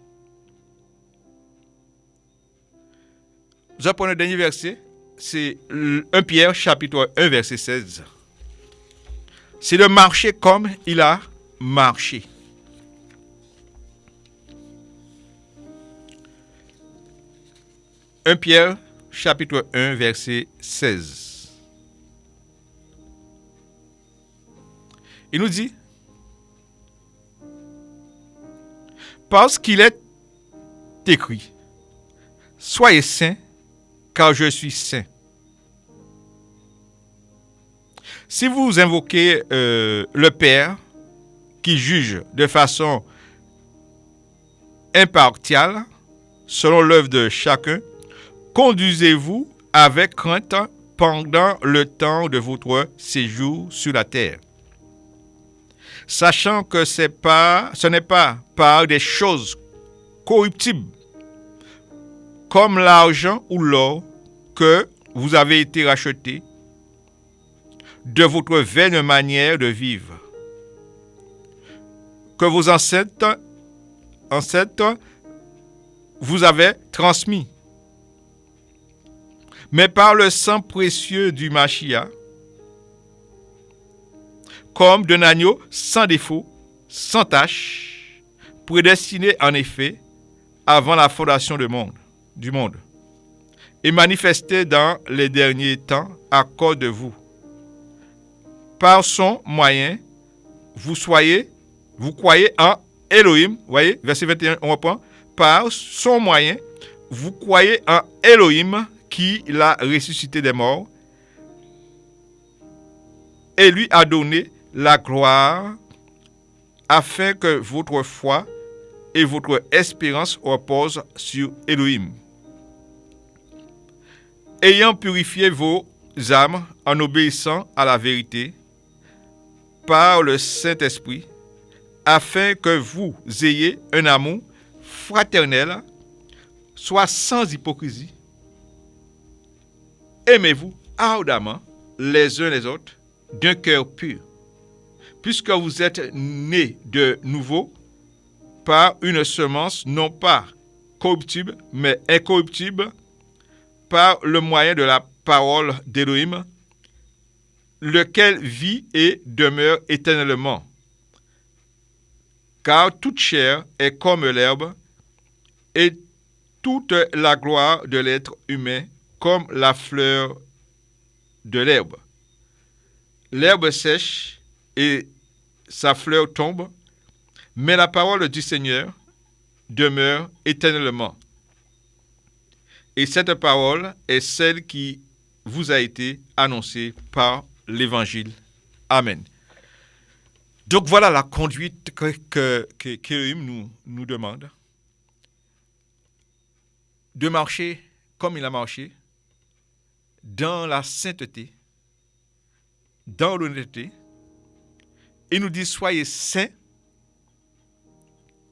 je prends le dernier verset, c'est 1 Pierre chapitre 1 verset 16. C'est de marcher comme il a marché. « 1 Pierre, chapitre 1, verset 16. Il nous dit, parce qu'il est écrit, soyez saints, car je suis saint. Si vous invoquez le Père, qui juge de façon impartiale, selon l'œuvre de chacun, conduisez-vous avec crainte pendant le temps de votre séjour sur la terre, sachant que ce n'est pas par des choses corruptibles, comme l'argent ou l'or, que vous avez été rachetés de votre vaine manière de vivre, que vos ancêtres vous avaient transmis, mais par le sang précieux du Machia, comme d'un agneau sans défaut, sans tache, prédestiné en effet avant la fondation du monde, et manifesté dans les derniers temps à cause de vous. Par son moyen, vous croyez en Elohim. Voyez, verset 21, on reprend. Par son moyen, vous croyez en Elohim qui l'a ressuscité des morts et lui a donné la gloire afin que votre foi et votre espérance reposent sur Elohim. Ayant purifié vos âmes en obéissant à la vérité par le Saint-Esprit, afin que vous ayez un amour fraternel, soit sans hypocrisie. Aimez-vous ardemment les uns les autres d'un cœur pur, puisque vous êtes nés de nouveau par une semence non pas corruptible, mais incorruptible, par le moyen de la parole d'Élohim, lequel vit et demeure éternellement. Car toute chair est comme l'herbe, et toute la gloire de l'être humain comme la fleur de l'herbe. L'herbe sèche et sa fleur tombe, mais la parole du Seigneur demeure éternellement. Et cette parole est celle qui vous a été annoncée par l'Évangile. Amen. Donc voilà la conduite qu'Élohim nous demande. De marcher comme il a marché, dans la sainteté, dans l'honnêteté. Il nous dit, soyez saints,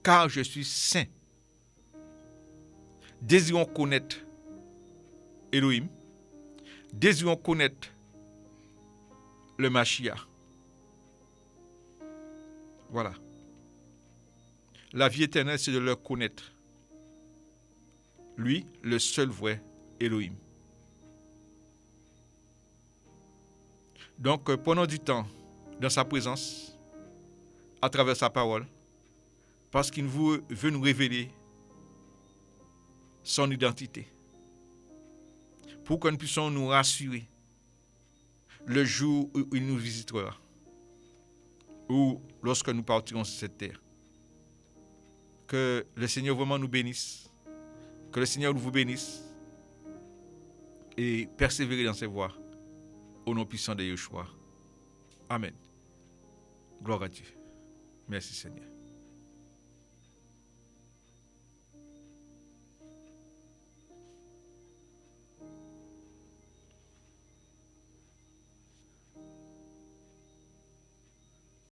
car je suis saint. Désirons connaître Elohim, désirons connaître le Machia. Voilà. La vie éternelle, c'est de le connaître. Lui, le seul vrai Elohim. Donc, prenons du temps dans sa présence, à travers sa parole, parce qu'il veut nous révéler son identité, pour que nous puissions nous rassurer le jour où il nous visitera, ou lorsque nous partirons sur cette terre. Que le Seigneur vraiment nous bénisse, que le Seigneur vous bénisse, et persévérer dans ses voies, au nom puissant de Yeshua. Amen. Gloire à Dieu. Merci Seigneur.